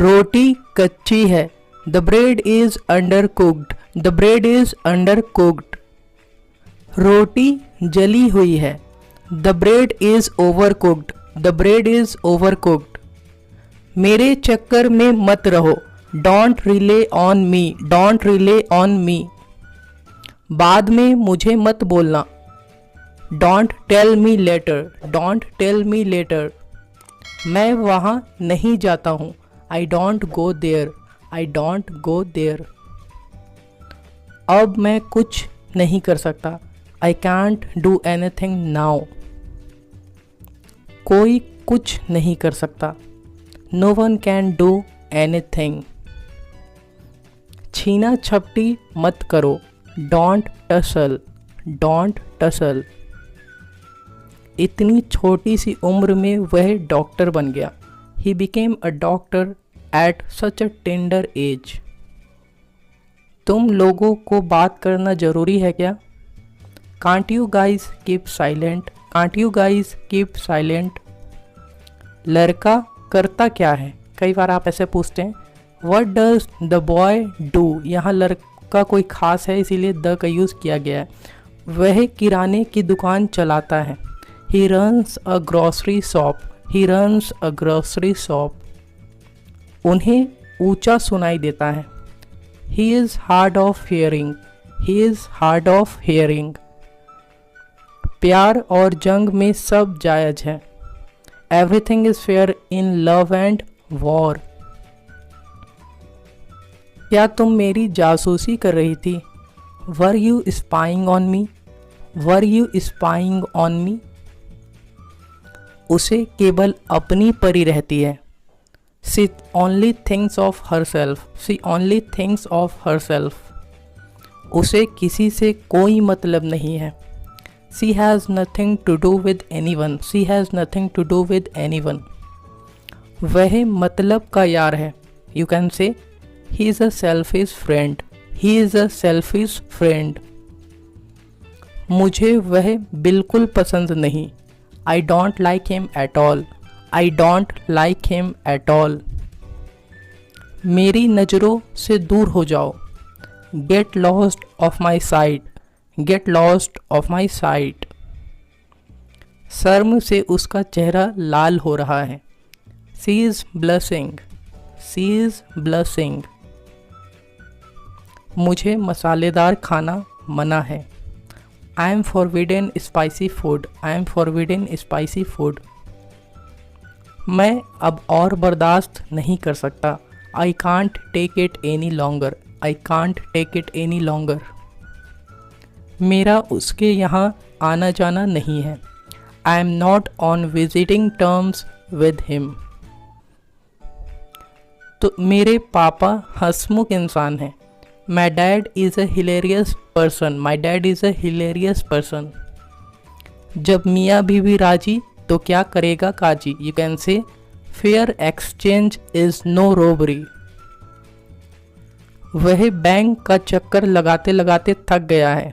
रोटी कच्ची है। The bread is undercooked. The bread is undercooked. रोटी जली हुई है। The bread is overcooked. The bread is overcooked. मेरे चक्कर में मत रहो। Don't rely on me. Don't rely on me. बाद में मुझे मत बोलना। Don't tell me later. Don't tell me later. मैं वहाँ नहीं जाता हूँ। I don't go there. I don't go there. अब मैं कुछ नहीं कर सकता। I can't do anything now. कोई कुछ नहीं कर सकता। No one can do anything. छीना झपटी मत करो। Don't tussle. Don't tussle. इतनी छोटी सी उम्र में वह डॉक्टर बन गया। He became a doctor at such a tender age. तुम लोगों को बात करना ज़रूरी है क्या? Can't you guys keep silent. Can't you guys keep silent. लड़का करता क्या है? कई बार आप ऐसे पूछते हैं what does the boy do. यहाँ लड़का कोई ख़ास है इसीलिए द का यूज़ किया गया है। वह किराने की दुकान चलाता है। He runs a grocery shop. He runs a grocery shop. उन्हें ऊंचा सुनाई देता है। He is hard of hearing. He is hard of hearing. प्यार और जंग में सब जायज़ है। Everything is fair in love and war. क्या तुम मेरी जासूसी कर रही थी? Were you spying on me. Were you spying on me. उसे केवल अपनी परी रहती है। She only thinks of herself. She only thinks of herself. उसे किसी से कोई मतलब नहीं है। She has nothing to do with anyone. She has nothing to do with anyone. वह मतलब का यार है। You can say he is a selfish friend. He is a selfish friend. मुझे वह बिल्कुल पसंद नहीं। I don't like him at all. I don't like him at all. मेरी नज़रों से दूर हो जाओ। Get lost of my sight. Get lost of my sight. शर्म से उसका चेहरा लाल हो रहा है। She is blushing. She is blushing. मुझे मसालेदार खाना मना है। I am forbidden spicy food. I am forbidden spicy food. मैं अब और बर्दाश्त नहीं कर सकता। I can't take it any longer. I can't take it any longer. मेरा उसके यहाँ आना जाना नहीं है। I am not on visiting terms with him. तो मेरे पापा हंसमुख इंसान हैं। My dad is a hilarious person. My dad is a hilarious person. जब मियाँ बीवी राजी तो क्या करेगा काजी। You can say fair exchange is no robbery. वह बैंक का चक्कर लगाते लगाते थक गया है।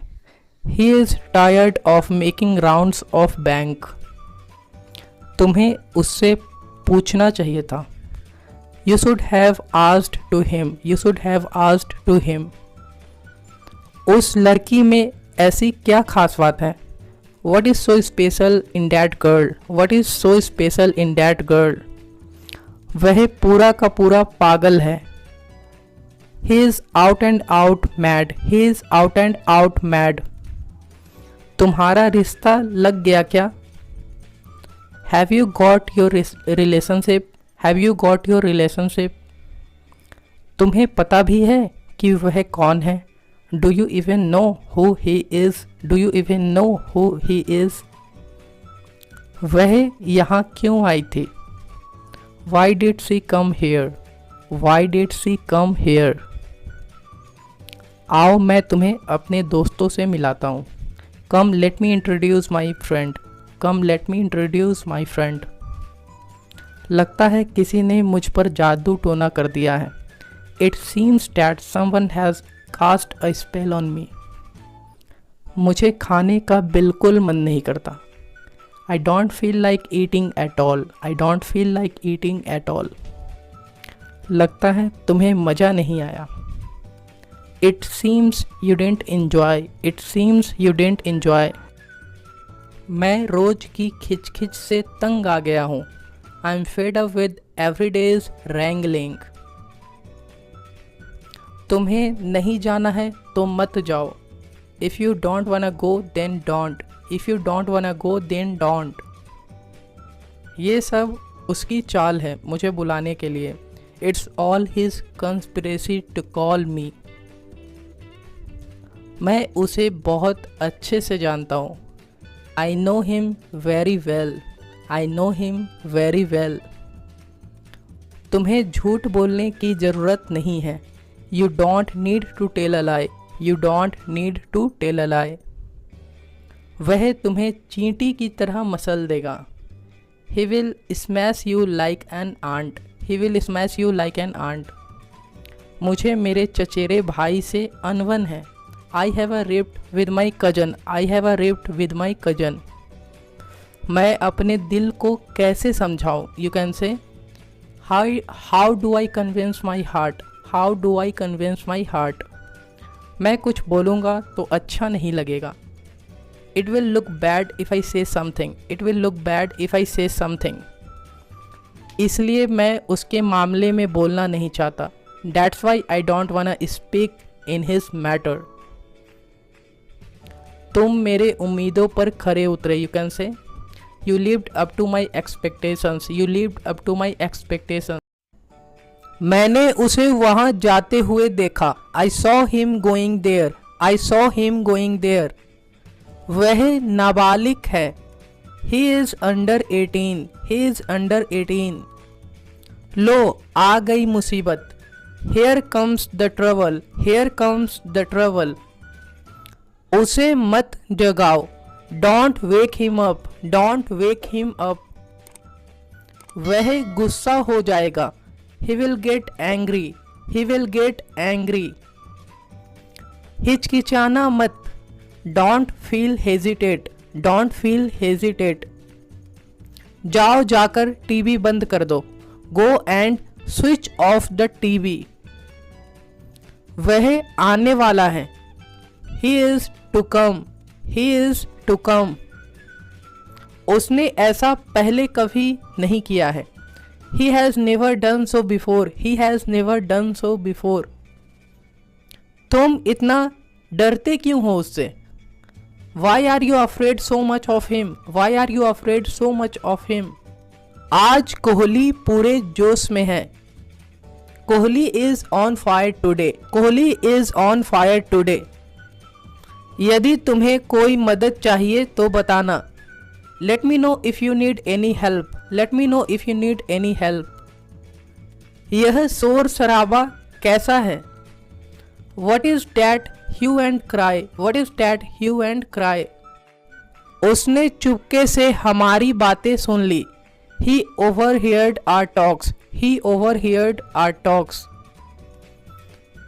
He is tired of making rounds of bank. तुम्हें उससे पूछना चाहिए था। You should have asked to him. You should have asked to him. उस लड़की में ऐसी क्या खास बात है? What is so special in that girl? What is so special in that girl? वह पूरा का पूरा पागल है। He is out and out mad. He is out and out mad. तुम्हारा रिश्ता लग गया क्या? Have you got your relationship? Have you got your relationship? तुम्हें पता भी है कि वह कौन है? Do you even know who he is? Do you even know who he is? वह यहाँ क्यों आई थी? Why did she come here? Why did she come here? आओ मैं तुम्हें अपने दोस्तों से मिलाता हूँ। Come let me introduce my friend. Come let me introduce my friend. लगता है किसी ने मुझ पर जादू टोना कर दिया है। It seems that someone has cast a spell on me. मुझे खाने का बिल्कुल मन नहीं करता। I don't feel like eating at all. I don't feel like eating at all. लगता है तुम्हें मज़ा नहीं आया। It seems you didn't enjoy, it seems you didn't enjoy. मैं रोज़ की खिच से तंग आ गया हूँ। I am fed up with every days wrangling. तुम्हें नहीं जाना है तो मत जाओ। If you don't wanna go then don't, if you don't wanna go then don't. ये सब उसकी चाल है मुझे बुलाने के लिए। It's all his conspiracy to call me. मैं उसे बहुत अच्छे से जानता हूँ। I know him very well, I know him very well. तुम्हें झूठ बोलने की ज़रूरत नहीं है। You don't need to tell a lie, you don't need to tell a lie. वह तुम्हें चींटी की तरह मसल देगा। He will smash you like an ant, he will smash you like an ant। मुझे मेरे चचेरे भाई से अनबन है। I have a rift with my cousin, I have a rift with my cousin। मैं अपने दिल को कैसे समझाऊँ? You can say how do I convince my heart, how do I convince my heart। मैं कुछ बोलूँगा तो अच्छा नहीं लगेगा। It will look bad if I say something, it will look bad if I say something। इसलिए मैं उसके मामले में बोलना नहीं चाहता। That's why I don't wanna speak in his matter। तुम मेरे उम्मीदों पर खरे उतरे। You can say you lived up to my expectations, you lived up to my expectations। मैंने उसे वहाँ जाते हुए देखा। I saw him going there, I saw him going there। वह नाबालिग है। He is under 18, he is under 18। लो आ गई मुसीबत। Here comes the trouble, here comes the trouble। उसे मत जगाओ। Don't wake him up, don't wake him up। वह गुस्सा हो जाएगा। He will get angry, he will get angry। हिचकिचाना मत। Don't feel hesitate, don't feel hesitate। जाओ जाकर टीवी बंद कर दो। Go and switch off the TV। वह आने वाला है। He is to come, he is to come। उसने ऐसा पहले कभी नहीं किया है। He has never done so before, he has never done so before। तुम इतना डरते क्यों हो उससे? Why are you afraid so much of him? Why are you afraid so much of him? आज कोहली पूरे जोश में है। Kohli is on fire today, Kohli is on fire today। यदि तुम्हें कोई मदद चाहिए तो बताना। Let me know if you need any help, let me know if you need any help। यह शोर शराबा कैसा है? What is that hue and cry, what is that hue and cry। उसने चुपके से हमारी बातें सुन ली। He overheard our talks, he overheard our talks।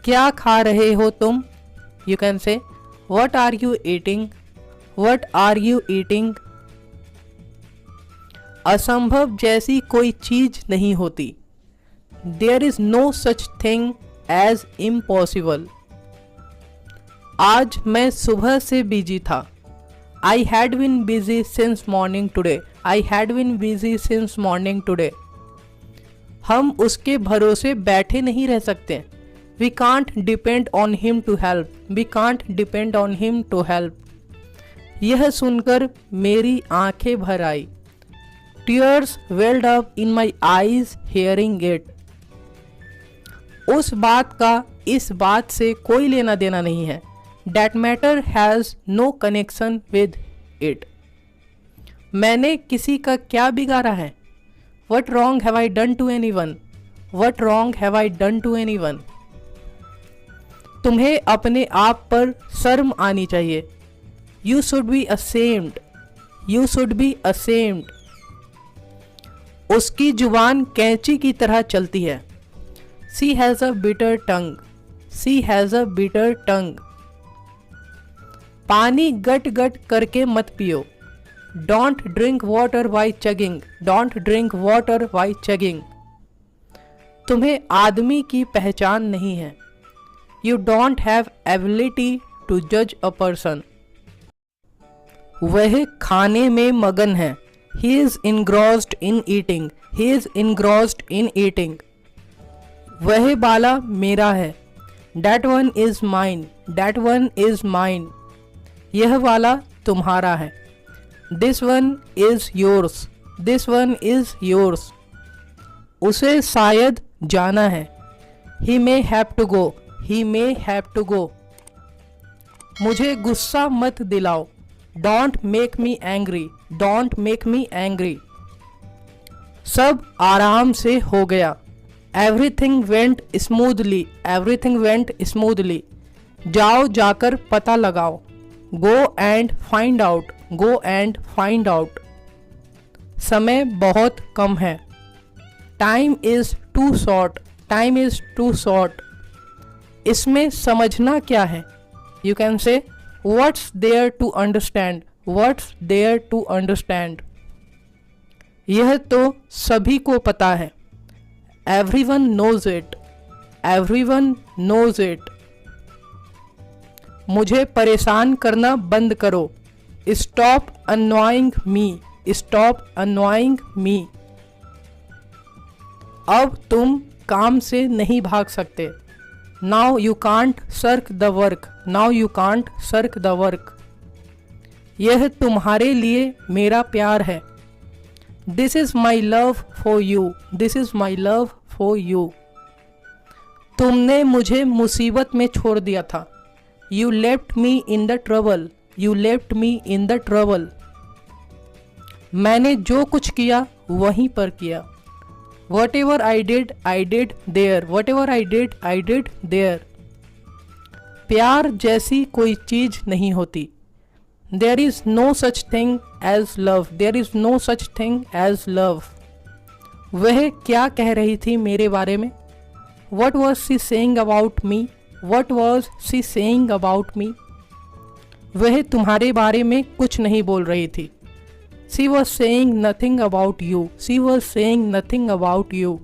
क्या खा रहे हो तुम? You can say what are you eating, what are you eating। असंभव जैसी कोई चीज नहीं होती। There is no such thing as impossible। आज मैं सुबह से बिजी था। I had been busy since morning today, I had been busy since morning today। हम उसके भरोसे बैठे नहीं रह सकते। We can't depend on him to help, we can't depend on him to help। यह सुनकर मेरी आंखें भर आई। Tears welled up in my eyes hearing it। उस बात का इस बात से कोई लेना देना नहीं है। That matter has no connection with it। मैंने किसी का क्या बिगाड़ा है? What wrong have I done to anyone? What wrong have I done to anyone? तुम्हें अपने आप पर शर्म आनी चाहिए। You should be ashamed, you should be ashamed। उसकी जुबान कैंची की तरह चलती है। She has a bitter tongue, she has a bitter tongue। पानी गट गट करके मत पियो। Don't drink water by chugging, don't drink water by chugging। तुम्हें आदमी की पहचान नहीं है। You don't have ability to जज अ पर्सन। वह खाने में मगन है। He is engrossed in eating. He is engrossed in eating. वह बाला मेरा है। That one is mine. That one is mine. यह वाला तुम्हारा है। This one is yours. This one is yours. उसे शायद जाना है। He may have to go. He may have to go. मुझे गुस्सा मत दिलाओ। Don't make me angry. Don't make me angry. सब आराम से हो गया। Everything went smoothly. Everything went smoothly. जाओ जाकर पता लगाओ। Go and find out. Go and find out. समय बहुत कम है। Time is too short. Time is too short. इसमें समझना क्या है? You can say what's there to understand. What's there to understand. यह तो सभी को पता है। Everyone knows it. Everyone knows it. मुझे परेशान करना बंद करो। Stop annoying me. Stop annoying me. अब तुम काम से नहीं भाग सकते। Now you can't shirk the work. Now you can't shirk the work. यह तुम्हारे लिए मेरा प्यार है। This is my love for you. This is my love for you. तुमने मुझे मुसीबत में छोड़ दिया था। You left me in the trouble. You left me in the trouble. मैंने जो कुछ किया वहीं पर किया। Whatever I did there. Whatever I did there. प्यार जैसी कोई चीज नहीं होती। There is no such thing as love. There is no such thing as love. वह क्या कह रही थी मेरे बारे में? What was she saying about me? What was she saying about me? वह तुम्हारे बारे में कुछ नहीं बोल रही थी। She was saying nothing about you. She was saying nothing about you.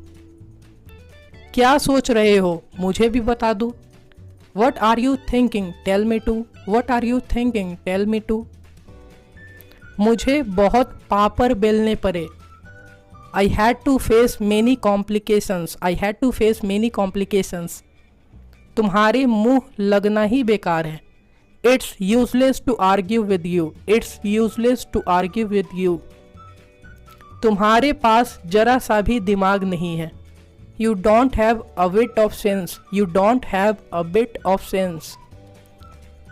क्या सोच रहे हो? मुझे भी बता दो। What are you thinking? Tell me too. What are you thinking? Tell me too. मुझे बहुत पापड़ बेलने पड़े। I had to face many complications. I had to face many complications. तुम्हारे मुंह लगना ही बेकार है। It's useless to argue with you. It's useless to argue with you. तुम्हारे पास जरा सा भी दिमाग नहीं है। You don't have a bit of sense. You don't have a bit of sense.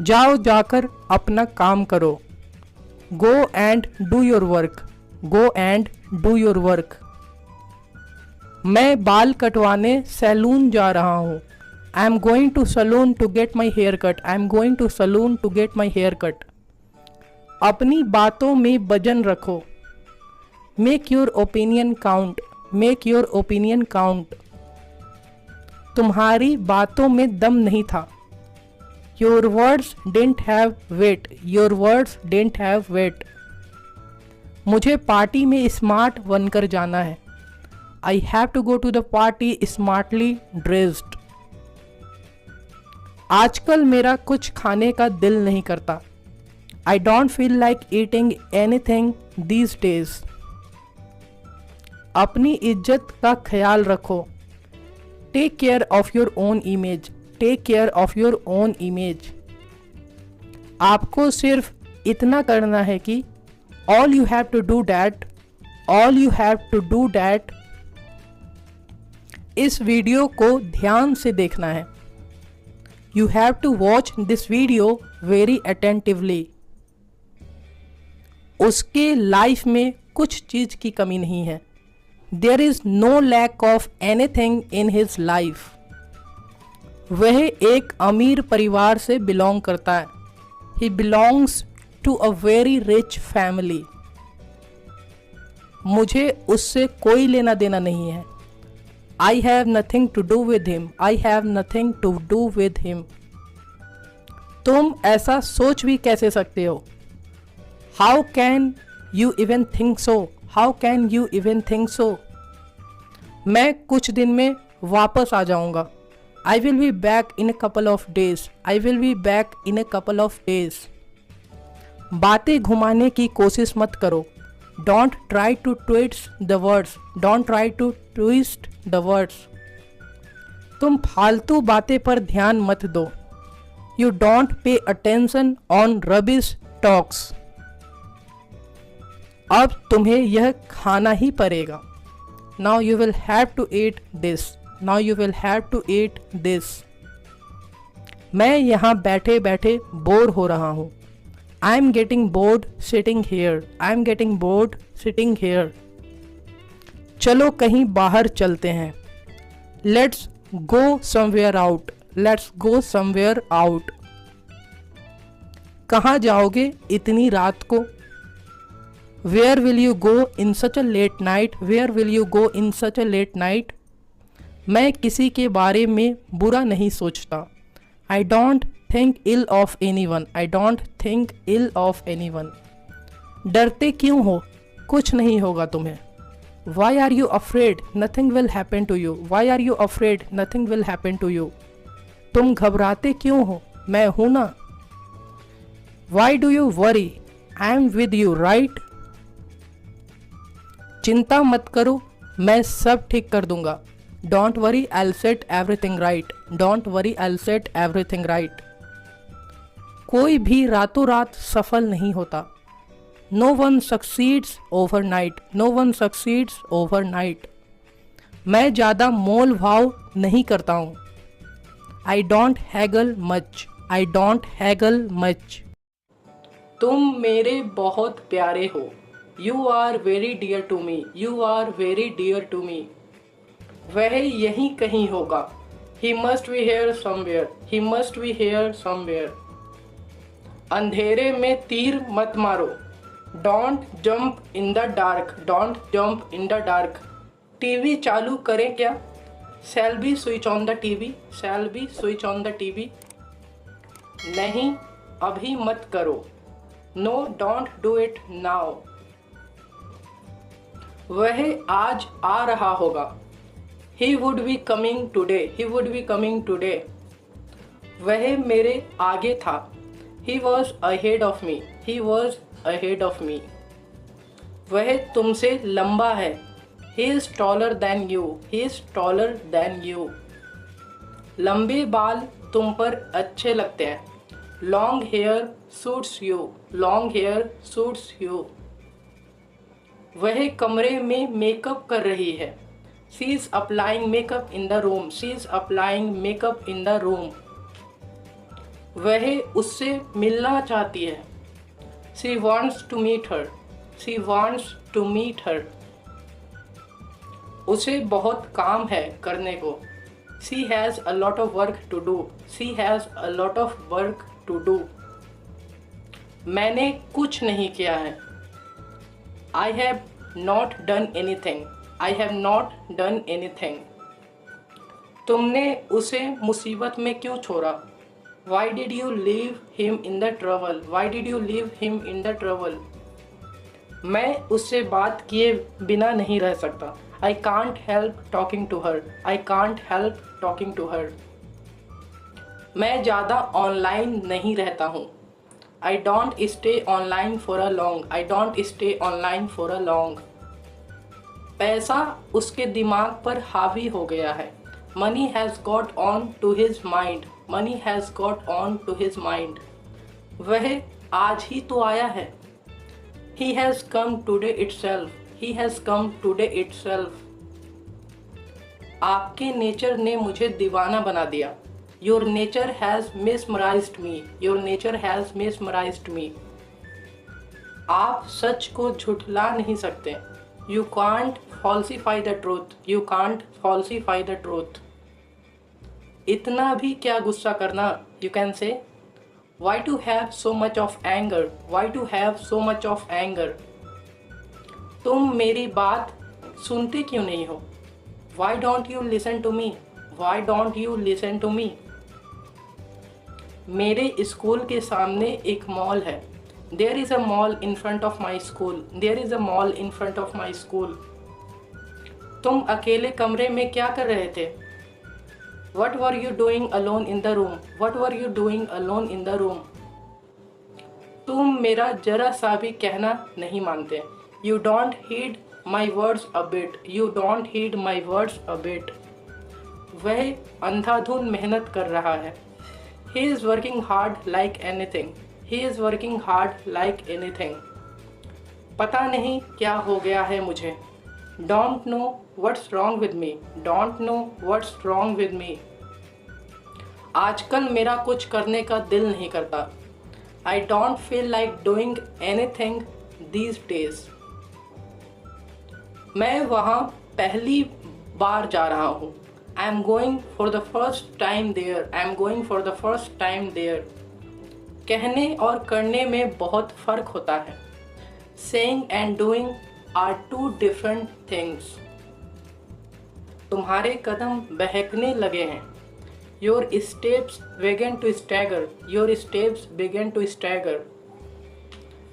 जाओ जाकर अपना काम करो। Go and do your work. Go and do your work. मैं बाल कटवाने सैलून जा रहा हूँ। I am going to salon to get my hair cut. I am going to salon to get my hair cut. अपनी बातों में वजन रखो। Make your opinion count. Make your opinion count. तुम्हारी बातों में दम नहीं था। Your words didn't have weight. Your words didn't have weight. मुझे पार्टी में स्मार्ट बनकर जाना है। I have to go to the party smartly dressed. आजकल मेरा कुछ खाने का दिल नहीं करता। I don't feel like eating anything these days. अपनी इज्जत का ख्याल रखो। Take care of your own image. Take care of your own image. आपको सिर्फ इतना करना है कि all you have to do that. All you have to do that. इस वीडियो को ध्यान से देखना है। You have to watch this video very attentively. उसके लाइफ में कुछ चीज की कमी नहीं है। There is no lack of anything in his life. वह एक अमीर परिवार से बिलोंग करता है। He belongs to a very rich family. मुझे उससे कोई लेना देना नहीं है। I have nothing to do with him. I have nothing to do with him. तुम ऐसा सोच भी कैसे सकते हो? How can you even think so? How can you even think so? मैं कुछ दिन में वापस आ जाऊंगा। I will be back in a couple of days. I will be back in a couple of days. बातें घुमाने की कोशिश मत करो। Don't try to twist the words. Don't try to twist the words. तुम फालतू बातें पर ध्यान मत दो। You don't pay attention on rubbish talks. अब तुम्हें यह खाना ही पड़ेगा। Now you will have to eat this. Now you will have to eat this. मैं यहाँ बैठे बैठे बोर हो रहा हूँ। I am getting bored sitting here. I am getting bored sitting here. चलो कहीं बाहर चलते हैं। Let's go somewhere out. Let's go somewhere out. कहाँ जाओगे इतनी रात को? Where will you go in such a late night? Where will you go in such a late night? मैं किसी के बारे में बुरा नहीं सोचता। I don't think ill of anyone. I don't think ill of anyone. डरते क्यों हो? कुछ नहीं होगा तुम्हें। Why are you afraid? Nothing will happen to you. Why are you afraid? Nothing will happen to you. तुम घबराते क्यों हो? मैं हूं ना। Why do you worry? I am with you right. चिंता मत करो, मैं सब ठीक कर दूंगा। Don't worry, I will set everything right. Don't worry, I will set everything right. कोई भी रातों रात सफल नहीं होता। No one succeeds overnight. No one succeeds overnight. मैं ज़्यादा मोल भाव नहीं करता हूँ। I don't haggle much. I don't haggle much. तुम मेरे बहुत प्यारे हो। You are very dear to me. You are very dear to me. वह यहीं कहीं होगा। He must be here somewhere. He must be here somewhere. अंधेरे में तीर मत मारो। Don't jump in the dark. Don't jump in the dark. TV चालू करें क्या? Shall we switch on the TV. Shall we switch on the TV. नहीं, अभी मत करो। No, don't do it now. वह आज आ रहा होगा। He would be coming today. He would be coming today. वह मेरे आगे था। He was ahead of me. He was ahead of me. वह तुमसे लंबा है। He is taller than you. He is taller than you. लंबे बाल तुम पर अच्छे लगते हैं। Long hair suits you. Long hair suits you. वह कमरे में मेकअप कर रही है। She is applying makeup in the room. She is applying makeup in the room. वह उससे मिलना चाहती है। She wants to meet her. She wants to meet her. उसे बहुत काम है करने को। She has a lot of work to do. She has a lot of work to do. मैंने कुछ नहीं किया है। I have not done anything. I have not done anything. तुमने उसे मुसीबत में क्यों छोड़ा? Why did you leave him in the trouble? Why did you leave him in the trouble? मैं उससे बात किए बिना नहीं रह सकता। I can't help talking to her. I can't help talking to her. मैं ज़्यादा ऑनलाइन नहीं रहता हूँ। I don't stay online for a long. I don't stay online for a long. पैसा उसके दिमाग पर हावी हो गया है। Money has got on to his mind. Money has got on to his mind. वह आज ही तो आया है। He has come today itself. He has come today itself. आपके नेचर ने मुझे दीवाना बना दिया। Your nature has mesmerized me. Your nature has mesmerized me. आप सच को झुठला नहीं सकते। You can't falsify the truth. You can't falsify the truth. इतना भी क्या गुस्सा करना? You can say, why to have so much of anger? Why to have so much of anger? तुम मेरी बात सुनते क्यों नहीं हो? Why don't you listen to me? Why don't you listen to me? मेरे स्कूल के सामने एक मॉल है। There is a mall in front of my school. There is a mall in front of my school. तुम अकेले कमरे में क्या कर रहे थे? What were you doing alone in the room? What were you doing alone in the room? तुम मेरा जरा सा भी कहना नहीं मानते. You don't heed my words a bit. You don't heed my words a bit. वह अंधाधुन मेहनत कर रहा है. He is working hard like anything. He is working hard like anything. पता नहीं क्या हो गया है मुझे. Don't know what's wrong with me. Don't know what's wrong with me. आजकल मेरा कुछ करने का दिल नहीं करता. I don't feel like doing anything these days. मैं वहाँ पहली बार जा रहा हूँ. I am going for the first time there. I am going for the first time there. कहने और करने में बहुत फ़र्क होता है. Saying and doing are two different things. तुम्हारे कदम बहकने लगे हैं. Your steps began to stagger. Your steps began to stagger.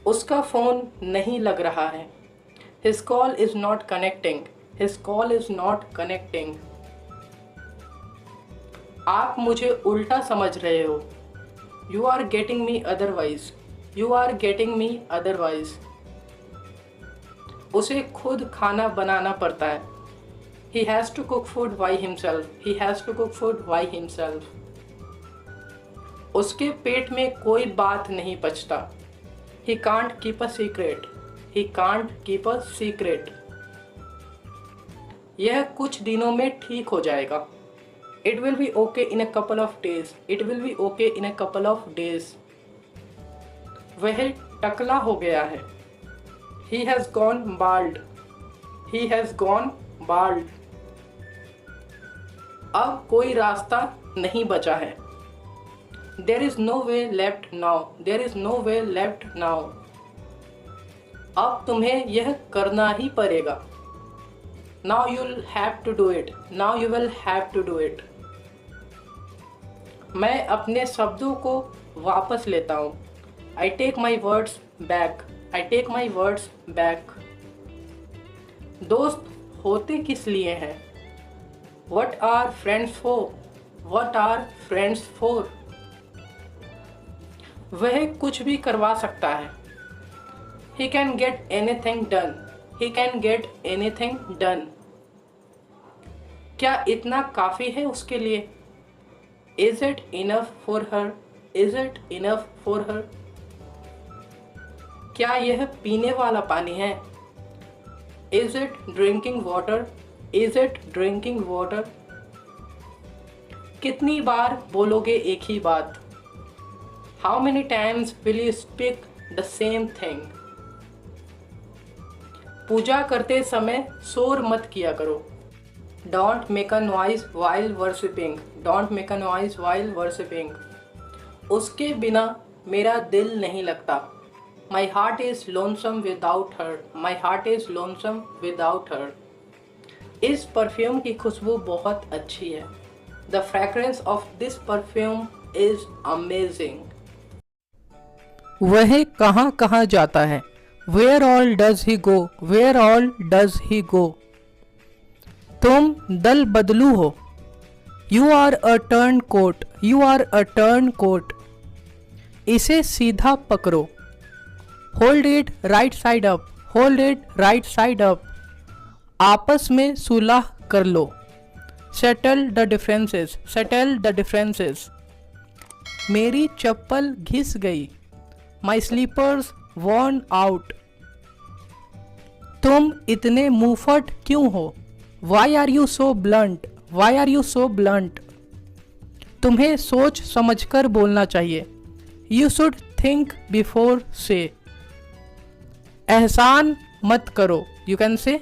उसका फ़ोन नहीं लग रहा है. His call is not connecting. His call is not connecting. आप मुझे उल्टा समझ रहे हो. You are getting me otherwise. You are getting me otherwise. उसे खुद खाना बनाना पड़ता है. He has to cook food by himself. He has to cook food by himself. उसके पेट में कोई बात नहीं पचता. He can't keep a secret. He can't keep a secret. यह कुछ दिनों में ठीक हो जाएगा. It will be okay in a couple of days. It will be okay in a couple of days. वह टकला हो गया है. He has gone bald. He has gone bald. अब कोई रास्ता नहीं बचा है. There is no way left now. There is no way left now. अब तुम्हें यह करना ही पड़ेगा. Now you'll have to do it. Now you will have to do it. मैं अपने शब्दों को वापस लेता हूँ. I take my words back. I take my words back. दोस्त होते किस लिए हैं? What are friends for? What are friends for? वह कुछ भी करवा सकता है. He can get anything done. He can get anything done. क्या इतना काफ़ी है उसके लिए? Is it enough for her? Is it enough for her? क्या यह पीने वाला पानी है? Is it drinking water? Is it drinking water? कितनी बार बोलोगे एक ही बात? How many times will you speak the same thing? पूजा करते समय शोर मत किया करो. Don't make a noise while worshipping. Don't make a noise while worshipping. उसके बिना मेरा दिल नहीं लगता. My heart is lonesome without her. My heart is lonesome without her. इस परफ्यूम की खुशबू बहुत अच्छी है. The fragrance of this perfume is amazing. वह कहाँ कहाँ जाता है? Where all does he go? Where all does he go? तुम दल बदलू हो. You are a turncoat. You are a turncoat. इसे सीधा पकड़ो. Hold it right side up. Hold it right side up. आपस में सुलह कर लो. Settle the differences. Settle the differences. मेरी चप्पल घिस गई. My slippers worn out. तुम इतने मुंहफट क्यों हो? Why are you so blunt? Why are you so blunt? तुम्हें सोच समझकर बोलना चाहिए. You should think before say. एहसान मत करो. You can say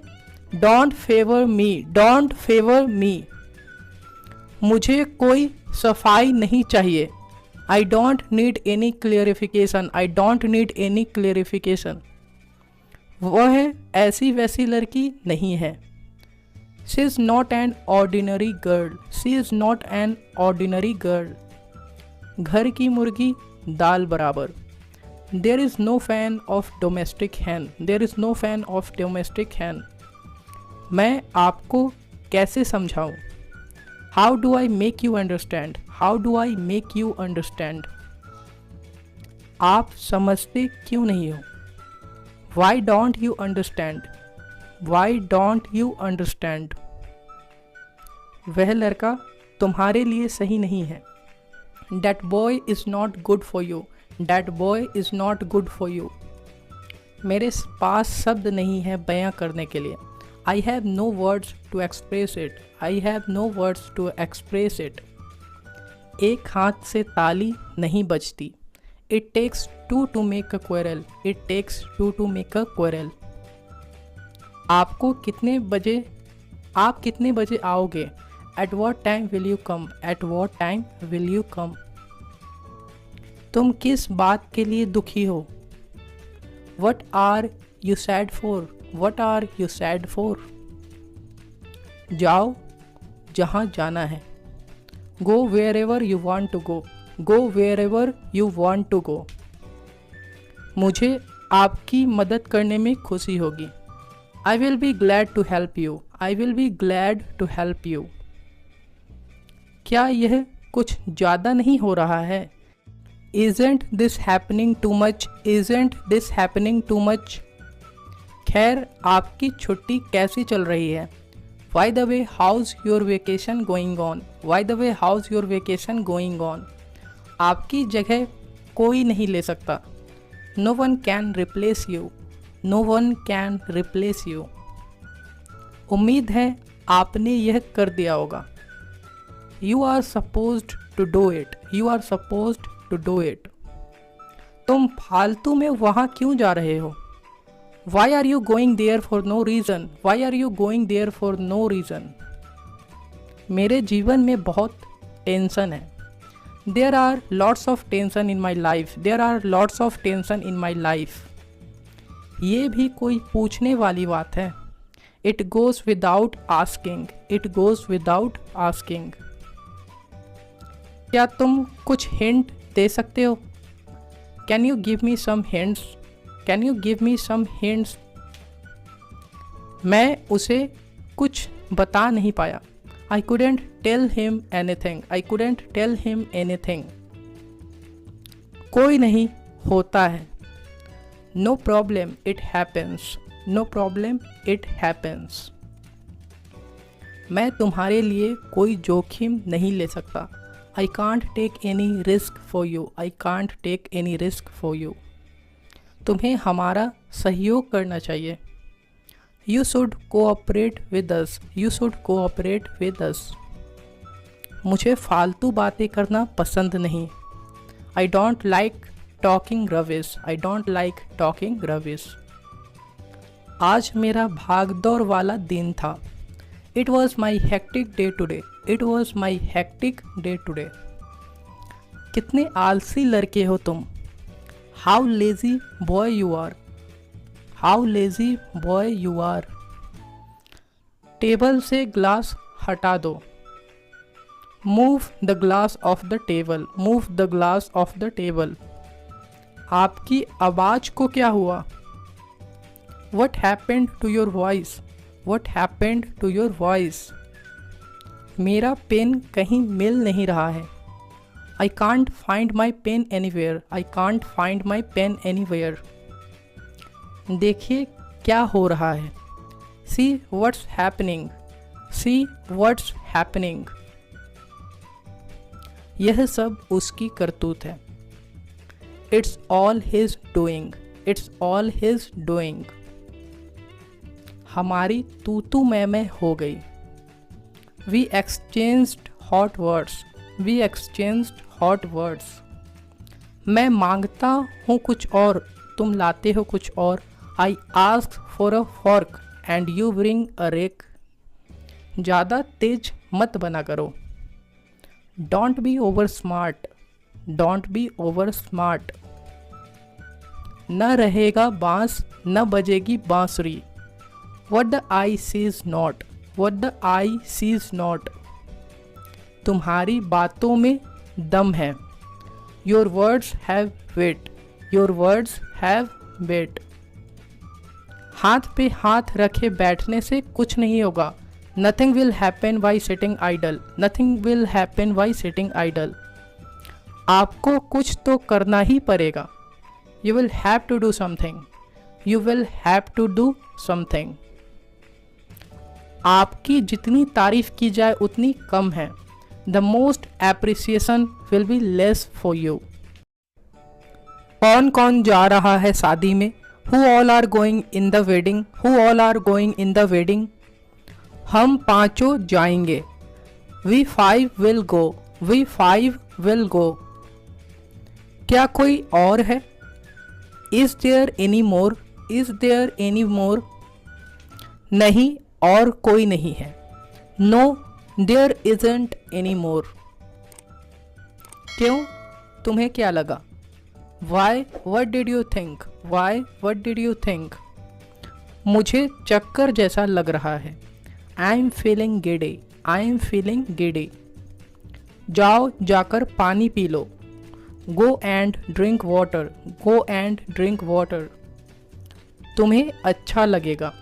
don't favor me. Don't favor me. मुझे कोई सफाई नहीं चाहिए. I don't need any clarification. I don't need any clarification. वह ऐसी वैसी लड़की नहीं है. She is not an ordinary girl. She is not an ordinary girl. घर की मुर्गी दाल बराबर. There is no fan of domestic hen. There is no fan of domestic hen. मैं आपको कैसे समझाऊं? How do I make you understand, how do I make you understand. आप समझते क्यों नहीं हो, why don't you understand, why don't you understand. वह लड़का तुम्हारे लिए सही नहीं है, that boy is not good for you, that boy is not good for you. मेरे पास शब्द नहीं है बयां करने के लिए, I have no words to express it, I have no words to express it. एक हाथ से ताली नहीं बजती, it takes two to make a quarrel, it takes two to make a quarrel. आप कितने बजे आओगे, at what time will you come, at what time will you come. तुम किस बात के लिए दुखी हो, what are you sad for, what are you sad for. जाओ जहाँ जाना है, go wherever you want to go, go wherever you want to go. मुझे आपकी मदद करने में खुशी होगी, I will be glad to help you, I will be glad to help you. क्या यह कुछ ज़्यादा नहीं हो रहा है, Isn't this happening too much, isn't this happening too much। खैर आपकी छुट्टी कैसी चल रही है, By the way, how's your vacation going on, By the way, how's your vacation going on। आपकी जगह कोई नहीं ले सकता, No one can replace you, No one can replace you। उम्मीद है आपने यह कर दिया होगा, You are supposed to do it, You are supposed to do it। तुम फालतू में वहाँ क्यों जा रहे हो, Why are you going there for no reason, Why are you going there for no reason। मेरे जीवन में बहुत टेंशन है, There are lots of tension in my life, There are lots of tension in my life। ये भी कोई पूछने वाली बात है, It goes without asking, It goes without asking। क्या तुम कुछ हिंट दे सकते हो, can you give me some hints, can you give me some hints. मैं उसे कुछ बता नहीं पाया, I couldn't tell him anything, I couldn't tell him anything. कोई नहीं होता है, no problem it happens, no problem it happens. मैं तुम्हारे लिए कोई जोखिम नहीं ले सकता, I can't take any risk for you, I can't take any risk for you। तुम्हें हमारा सहयोग करना चाहिए, You should cooperate with us, You should cooperate with us। मुझे फालतू बातें करना पसंद नहीं, I don't like talking rubbish, I don't like talking rubbish। आज मेरा भागदौड़ वाला दिन था, It was my hectic day today, It was my hectic day today। कितने आलसी लड़के हो तुम, How lazy boy you are, How lazy boy you are। Table से ग्लास हटा दो, Move the glass off the table, Move the glass off the table। आपकी आवाज़ को क्या हुआ, What happened to your voice, What happened to your voice। मेरा pen कहीं मिल नहीं रहा है, I can't find my pen anywhere, I can't find my pen anywhere। देखिए क्या हो रहा है, See what's happening, See what's happening। यह सब उसकी करतूत है, It's all his doing, It's all his doing। हमारी तू तू मैं हो गई, We exchanged hot words, We exchanged hot words। मैं मांगता हूँ कुछ और, तुम लाते हो कुछ और, I ask for a fork and you bring a rake। ज़्यादा तेज मत बना करो, Don't be over smart, Don't be over smart। न रहेगा बांस न बजेगी बांसुरी, What the eye sees not, What the eye sees not। तुम्हारी बातों में दम है, Your words have weight, Your words have weight। हाथ पे हाथ रखे बैठने से कुछ नहीं होगा, Nothing will happen by sitting idle. Nothing will happen by sitting idle. आपको कुछ तो करना ही पड़ेगा. You will have to do something. You will have to do something. आपकी जितनी तारीफ की जाए उतनी कम है. The most appreciation will be less for you. कौन कौन जा रहा है शादी में? Who all are going in the wedding? Who all are going in the wedding? हम पांचों जाएंगे. We five will go. We five will go. क्या कोई और है? Is there any more? Is there any more? नहीं, और कोई नहीं है. No, there isn't any more. क्यों? तुम्हें क्या लगा? Why? What did you think? Why? What did you think? मुझे चक्कर जैसा लग रहा है. I am feeling giddy. I am feeling giddy. जाओ जाकर पानी P low. Go and drink water. Go and drink water. तुम्हें अच्छा लगेगा.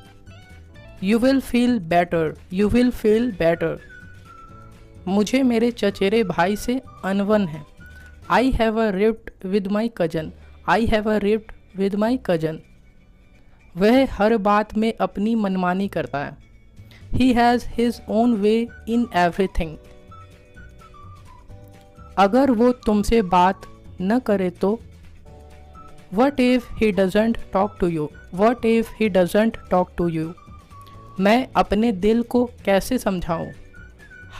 You will feel better. You will feel better. मुझे मेरे चचेरे भाई से अनबन है. I have a rift with my cousin. I have a rift with my cousin. वह हर बात में अपनी मनमानी करता है. He has his own way in everything. अगर वो तुमसे बात न करे तो? What if he doesn't talk to you? What if he doesn't talk to you? मैं अपने दिल को कैसे समझाऊं?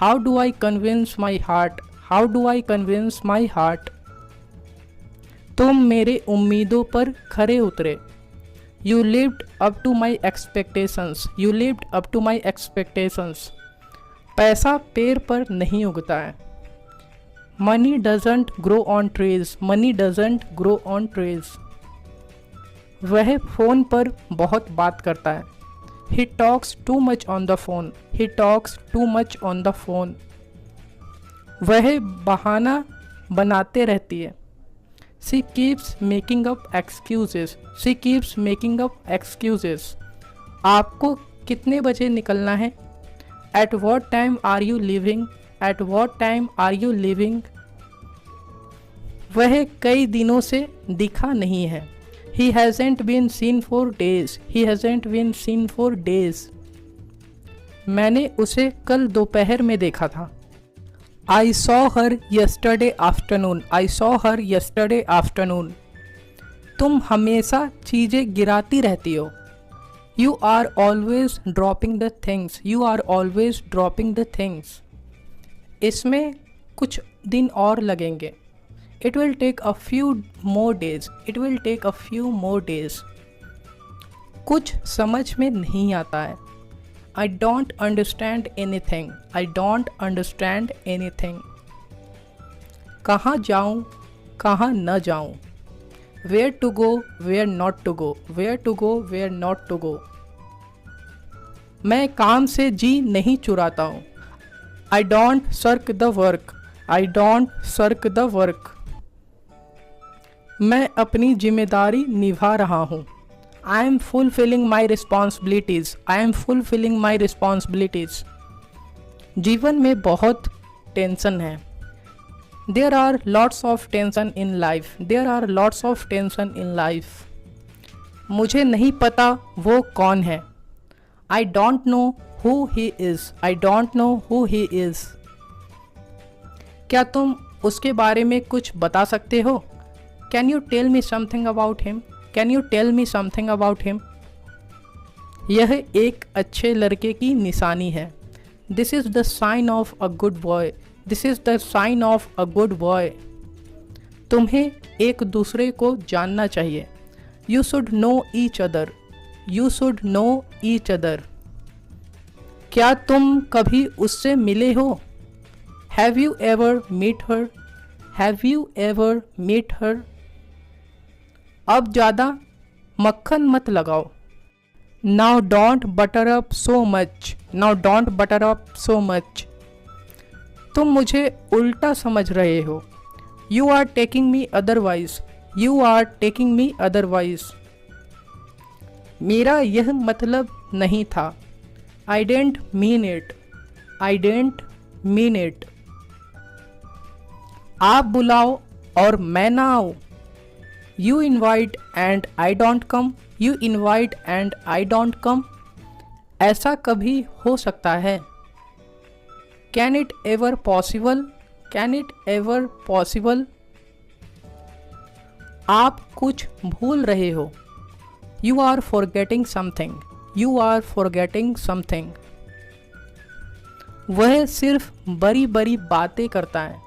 How do I convince my heart? How do I convince my heart? तुम मेरे उम्मीदों पर खरे उतरे. You lived up to my expectations. You lived up to my expectations. पैसा पेड़ पर नहीं उगता है. Money doesn't grow on trees. Money doesn't grow on trees. वह फ़ोन पर बहुत बात करता है. He talks too much on the phone. He talks too much on the phone. वह बहाना बनाते रहती है. She keeps making up excuses. She keeps making up excuses. आपको कितने बजे निकलना है? At what time are you leaving? At what time are you leaving? वह कई दिनों से दिखा नहीं है. He hasn't been seen for days. He hasn't been seen for days. मैंने उसे कल दोपहर में देखा था. I saw her yesterday afternoon. I saw her yesterday afternoon. तुम हमेशा चीज़ें गिराती रहती हो. You are always dropping the things. You are always dropping the things. इसमें कुछ दिन और लगेंगे. It will take a few more days. It will take a few more days. कुछ समझ में नहीं आता है. I don't understand anything. I don't understand anything. कहाँ जाऊँ, कहाँ न जाऊँ? Where to go, where not to go? Where to go, where not to go? मैं काम से जी नहीं चुराता हूँ. I don't shirk the work. I don't shirk the work. मैं अपनी जिम्मेदारी निभा रहा हूँ. I am fulfilling my responsibilities. I am fulfilling my responsibilities. जीवन में बहुत टेंशन है. There are lots of tension in life. There are lots of tension in life. मुझे नहीं पता वो कौन है. I don't know who he is. I don't know who he is. क्या तुम उसके बारे में कुछ बता सकते हो? Can you tell me something about him? Can you tell me something about him? यह एक अच्छे लड़के की निशानी है. This is the sign of a good boy. This is the sign of a good boy. तुम्हें एक दूसरे को जानना चाहिए. You should know each other. You should know each other. क्या तुम कभी उससे मिले हो? Have you ever met her? Have you ever met her? अब ज़्यादा मक्खन मत लगाओ. Now don't butter up so much. Now don't butter up so much. तुम मुझे उल्टा समझ रहे हो. You are taking me otherwise. You are taking me otherwise. मेरा यह मतलब नहीं था. I didn't mean it, I didn't mean it. आप बुलाओ और मैं ना आऊँ, you invite and I don't come, you invite and I don't come. ऐसा कभी हो सकता है, can it ever possible, can it ever possible. आप कुछ भूल रहे हो, you are forgetting something, you are forgetting something. वह सिर्फ बड़ी बड़ी बातें करता है,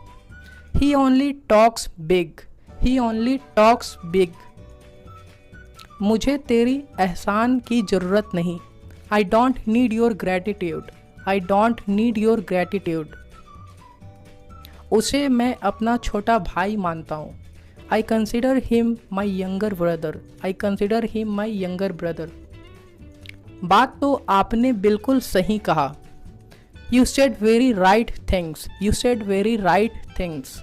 he only talks big, he only talks big. मुझे तेरी एहसान की ज़रूरत नहीं, I don't need your gratitude, I don't need your gratitude. उसे मैं अपना छोटा भाई मानता हूँ, I consider him my younger brother, I consider him my younger brother. बात तो आपने बिल्कुल सही कहा, you said very right things, you said very right things.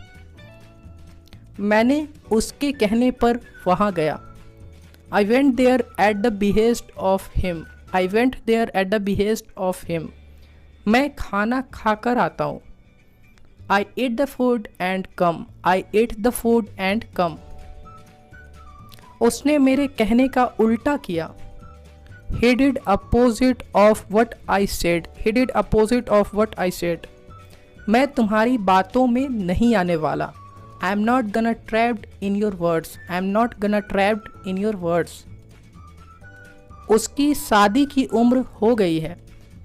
मैंने उसके कहने पर वहाँ गया, I went there at the behest of him, I went there at the behest of him. मैं खाना खाकर आता हूँ, I ate the food and come, I ate the food and come. उसने मेरे कहने का उल्टा किया, he did opposite of what I said, he did opposite of what I said। मैं तुम्हारी बातों में नहीं आने वाला, I am not gonna trapped in your words, I am not gonna trapped in your words। उसकी शादी की उम्र हो गई है,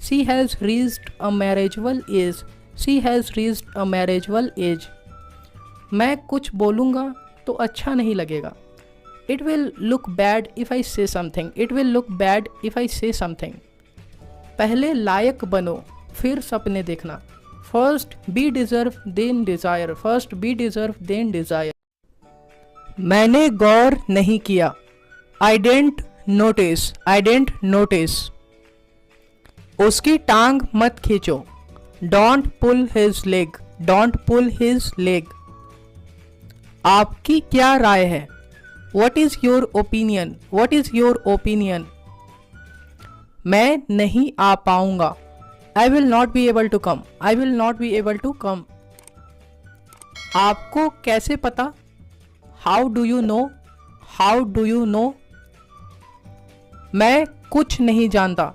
she has reached a marriageable age, she has reached a marriageable age। मैं कुछ बोलूँगा तो अच्छा नहीं लगेगा, it will look bad if I say something, it will look bad if I say something। पहले लायक बनो फिर सपने देखना, first be deserve then desire, first be deserve then desire। मैंने गौर नहीं किया, I didn't notice, I didn't notice। उसकी टांग मत खींचो, don't pull his leg, don't pull his leg। आपकी क्या राय है, What is your opinion, what is your opinion। मैं नहीं आ पाऊंगा, I will not be able to come, I will not be able to come। आपको कैसे पता, How do you know, how do you know। मैं कुछ नहीं जानता,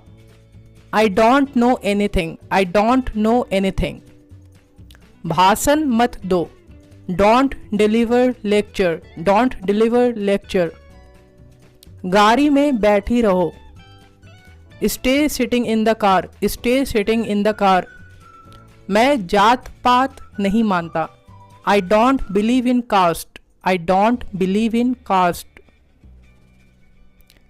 I don't know anything, I don't know anything। भाषण मत दो, Don't deliver lecture, don't deliver lecture। गाड़ी में बैठी रहो, Stay sitting in the car, stay sitting in the car। मैं जात पात नहीं मानता, I don't believe in caste, I don't believe in caste।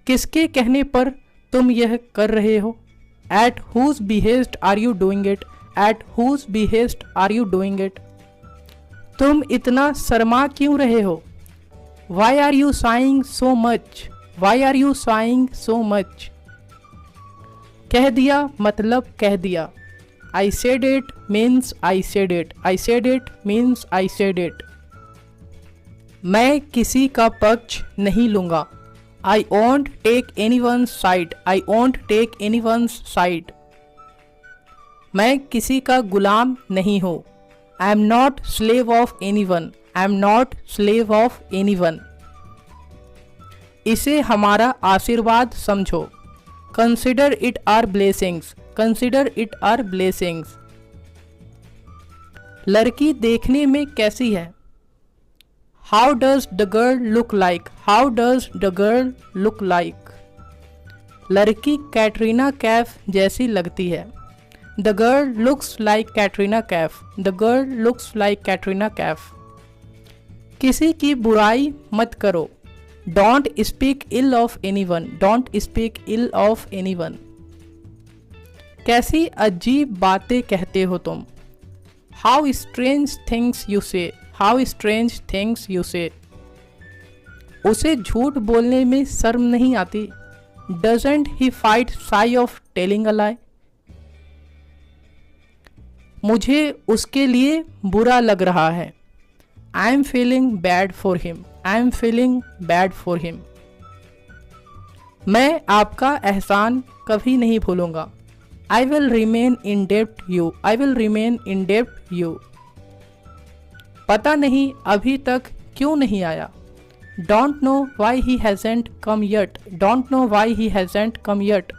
किसके कहने पर तुम यह कर रहे हो, At whose behest are you doing it, at whose behest are you doing it। तुम इतना शर्मा क्यों रहे हो, Why are you sighing so much, Why are you sighing so much। कह दिया मतलब कह दिया, I said it means I said it, I said it means I said it। मैं किसी का पक्ष नहीं लूँगा, I won't take anyone's side, I won't take anyone's side। मैं किसी का गुलाम नहीं हूँ, I am not slave of anyone, I am not slave of anyone। इसे हमारा आशीर्वाद समझो, Consider it our blessings, Consider it our blessings। लड़की देखने में कैसी है, How does the girl look like, How does the girl look like। लड़की कैटरीना कैफ जैसी लगती है, The girl looks like Katrina Kaif, the girl looks like Katrina Kaif। किसी की बुराई मत करो, Don't speak ill of anyone, don't speak ill of anyone। कैसी अजीब बातें कहते हो तुम, How strange things you say, How strange things you say। उसे झूठ बोलने में शर्म नहीं आती, Doesn't he fight shy of telling a lie। मुझे उसके लिए बुरा लग रहा है, I am feeling bad for him, I am feeling bad for him। मैं आपका एहसान कभी नहीं भूलूंगा, I will remain in debt you. I will remain in debt you. पता नहीं अभी तक क्यों नहीं आया. Don't know why he hasn't come yet. Don't know why he hasn't come yet.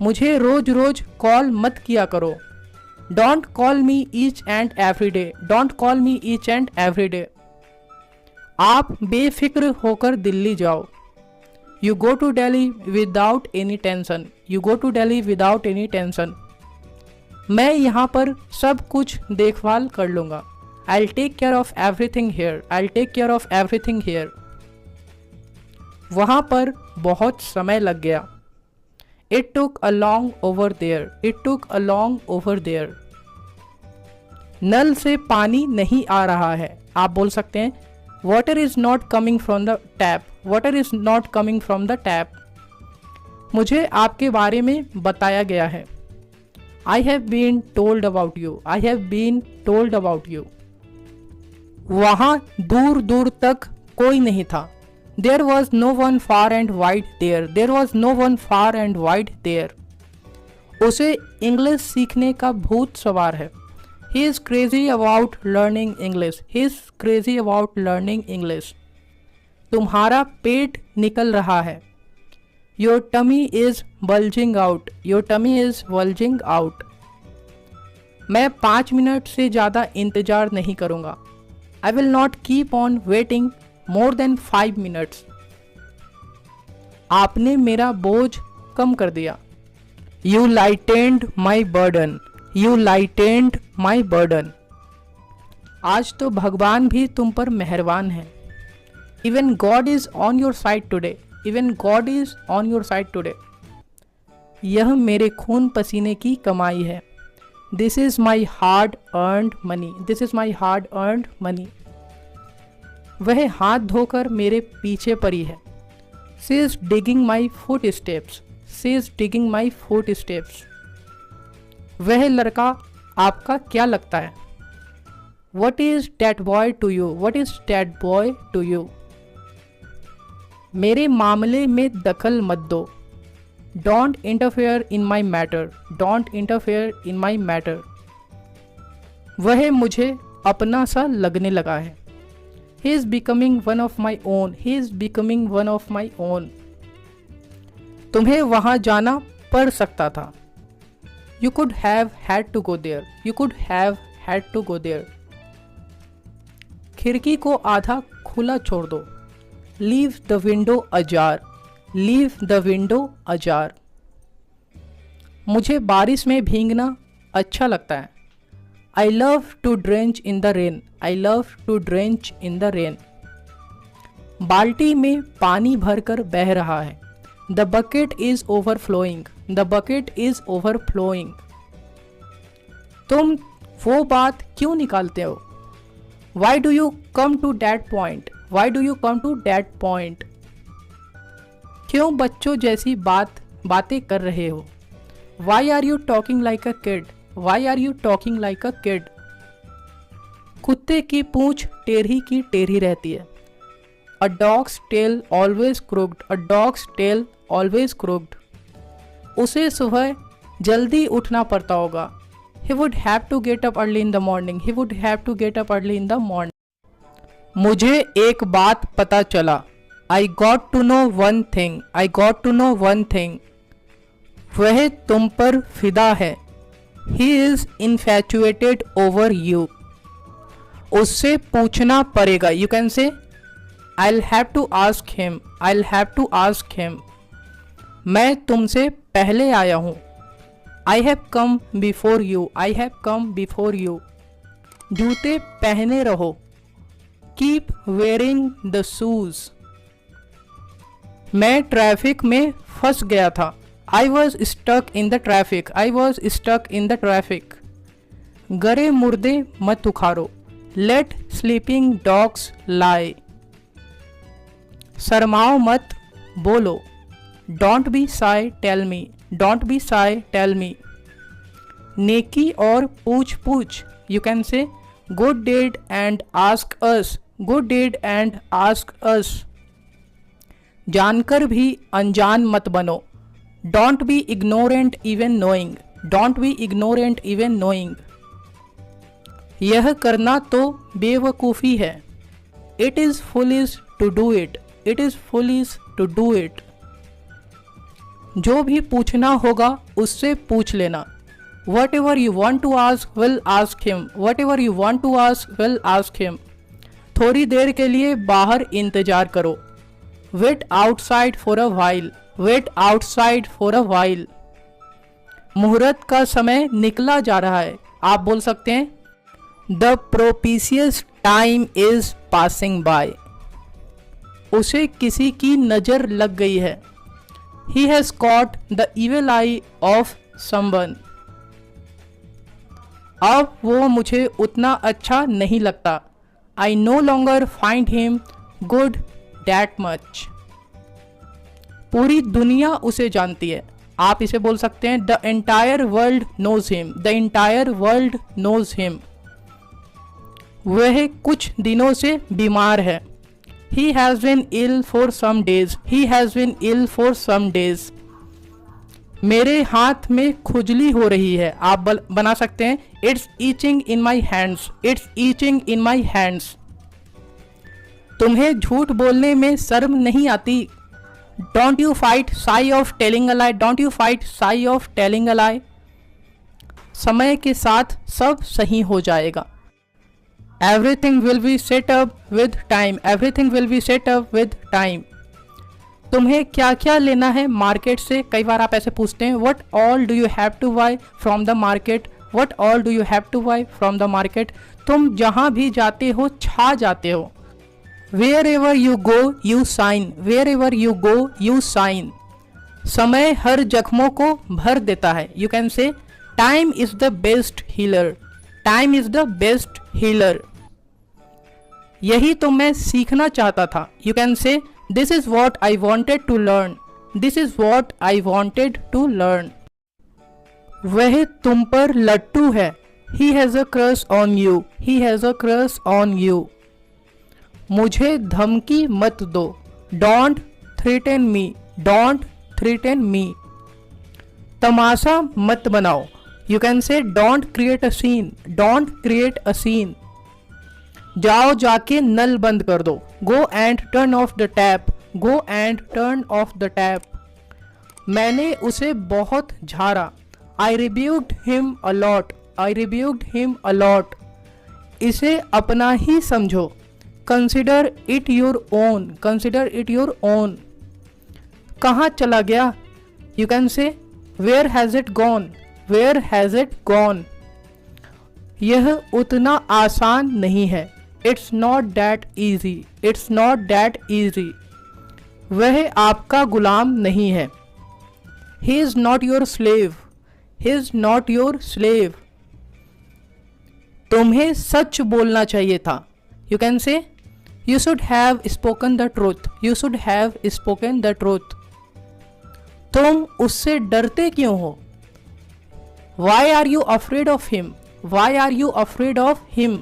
मुझे रोज रोज कॉल मत किया करो. Don't call me each and every day. Don't call me each and every day. आप बेफिक्र होकर दिल्ली जाओ. You go to Delhi without any tension. You go to Delhi without any tension. मैं यहाँ पर सब कुछ देखभाल कर लूँगा. I'll take care of everything here. I'll take care of everything here. वहाँ पर बहुत समय लग गया. It took a long over there. It took a long over there. नल से पानी नहीं आ रहा है. आप बोल सकते हैं Water is not coming from the tap. Water is not coming from the tap. मुझे आपके बारे में बताया गया है. I have been told about you. I have been told about you. वहाँ दूर दूर तक कोई नहीं था. There was no one far and wide there. There was no one far and wide there. उसे इंग्लिश सीखने का भूत सवार है. He is crazy about learning English. He is crazy about learning English. तुम्हारा पेट निकल रहा है. Your tummy is bulging out. Your tummy is bulging out. मैं 5 मिनट से ज़्यादा इंतज़ार नहीं करूँगा. I will not keep on waiting more than 5 minutes. आपने मेरा बोझ कम कर दिया. You lightened my burden. You lightened my burden. आज तो भगवान भी तुम पर मेहरबान है. Even God is on your side today. Even God is on your side today. यह मेरे खून पसीने की कमाई है. This is my hard earned money. This is my hard earned money. वह हाथ धोकर मेरे पीछे पड़ी है. She is digging my footsteps. She is digging my footsteps. वह लड़का आपका क्या लगता है? What is that boy to you? What is that boy to you? मेरे मामले में दखल मत दो. Don't interfere in my matter. Don't interfere in my matter. वह मुझे अपना सा लगने लगा है. He is becoming one of my own. He is becoming one of my own. तुम्हें वहाँ जाना पड़ सकता था. You could have had to go there. You could have had to go there. खिड़की को आधा खुला छोड़ दो. Leave the window ajar. Leave the window ajar. मुझे बारिश में भीगना अच्छा लगता है. I love to drench in the rain. I love to drench in the rain. बाल्टी में पानी भरकर बह रहा है. The bucket is overflowing. The bucket is overflowing. तुम वो बात क्यों निकालते हो? Why do you come to that point? Why do you come to that point? क्यों बच्चों जैसी बातें कर रहे हो? Why are you talking like a kid? Why are you talking like a kid? कुत्ते की पूंछ टेढ़ी की टेढ़ी रहती है. A dog's tail always crooked. A dog's tail always crooked. उसे सुबह जल्दी उठना पड़ता होगा. He would have to get up early in the morning. He would have to get up early in the morning. मुझे एक बात पता चला. I got to know one thing. I got to know one thing. वह तुम पर फिदा है. He is infatuated over you. उससे पूछना पड़ेगा. You can say I'll have to ask him. I'll have to ask him. मैं तुमसे पहले आया हूँ. I have come before you. I have come before you. जूते पहने रहो. Keep wearing the shoes. मैं ट्रैफिक में फंस गया था. I was stuck in the traffic. I was stuck in the traffic. गरे मुर्दे मत उखाड़ो. Let sleeping dogs lie. शर्माओ मत, बोलो. Don't be shy, tell me. Don't be shy, tell me. नेकी और पूछ पूछ. You can say good deed and ask us. Good deed and ask us. जानकर भी अनजान मत बनो. Don't be ignorant even knowing, don't be ignorant even knowing. यह करना तो बेवकूफ़ी है। It is foolish to do it, it is foolish to do it. जो भी पूछना होगा उससे पूछ लेना। Whatever you want to ask will ask him, whatever you want to ask will ask him. थोड़ी देर के लिए बाहर इंतजार करो। Wait outside for a while, wait outside for a while. मुहूर्त का समय निकला जा रहा है। आप बोल सकते हैं the propitious time is passing by. उसे किसी की नज़र लग गई है। He has caught the evil eye of someone. अब वो मुझे उतना अच्छा नहीं लगता। I no longer find him good that much. पूरी दुनिया उसे जानती है। आप इसे बोल सकते हैं The entire world knows him. The entire world knows him. वह कुछ दिनों से बीमार है। He has been ill for some days. He has been ill for some days. मेरे हाथ में खुजली हो रही है। आप बना सकते हैं It's itching in my hands. It's itching in my hands. तुम्हें झूठ बोलने में शर्म नहीं आती। Don't you fight shy of telling a lie. Don't you fight shy of telling a lie. समय के साथ सब सही हो जाएगा। Everything will be set up with time. Everything will be set up with time. तुम्हें क्या क्या लेना है मार्केट से? कई बार आप ऐसे पूछते हैं What all do you have to buy from the market? What all do you have to buy from the market? तुम जहाँ भी जाते हो छा जाते हो। Wherever you go you shine. Wherever you go you shine. समय हर जख्मों को भर देता है। You can say time is the best healer. Time is the best healer. यही तो मैं सीखना चाहता था। You can say this is what I wanted to learn. This is what I wanted to learn. वह तुम पर लट्टू है। He has a crush on you. He has a crush on you. मुझे धमकी मत दो। Don't threaten me. Don't threaten me. तमाशा मत बनाओ। You can say don't create a scene. Don't create a scene. जाओ जाके नल बंद कर दो। Go and turn off the tap. Go and turn off the tap. मैंने उसे बहुत झाड़ा। I rebuked him a lot. I rebuked him a lot. इसे अपना ही समझो। Consider it your own. Consider it your own. कहाँ चला गया? You can say where has it gone? Where has it gone? यह उतना आसान नहीं है। It's not that easy. It's not that easy. वह आपका गुलाम नहीं है। He is not your slave. He is not your slave. तुम्हें सच बोलना चाहिए था। You can say you should have spoken the truth. You should have spoken the truth. तुम उससे डरते क्यों हो? Why are you afraid of him? Why are you afraid of him?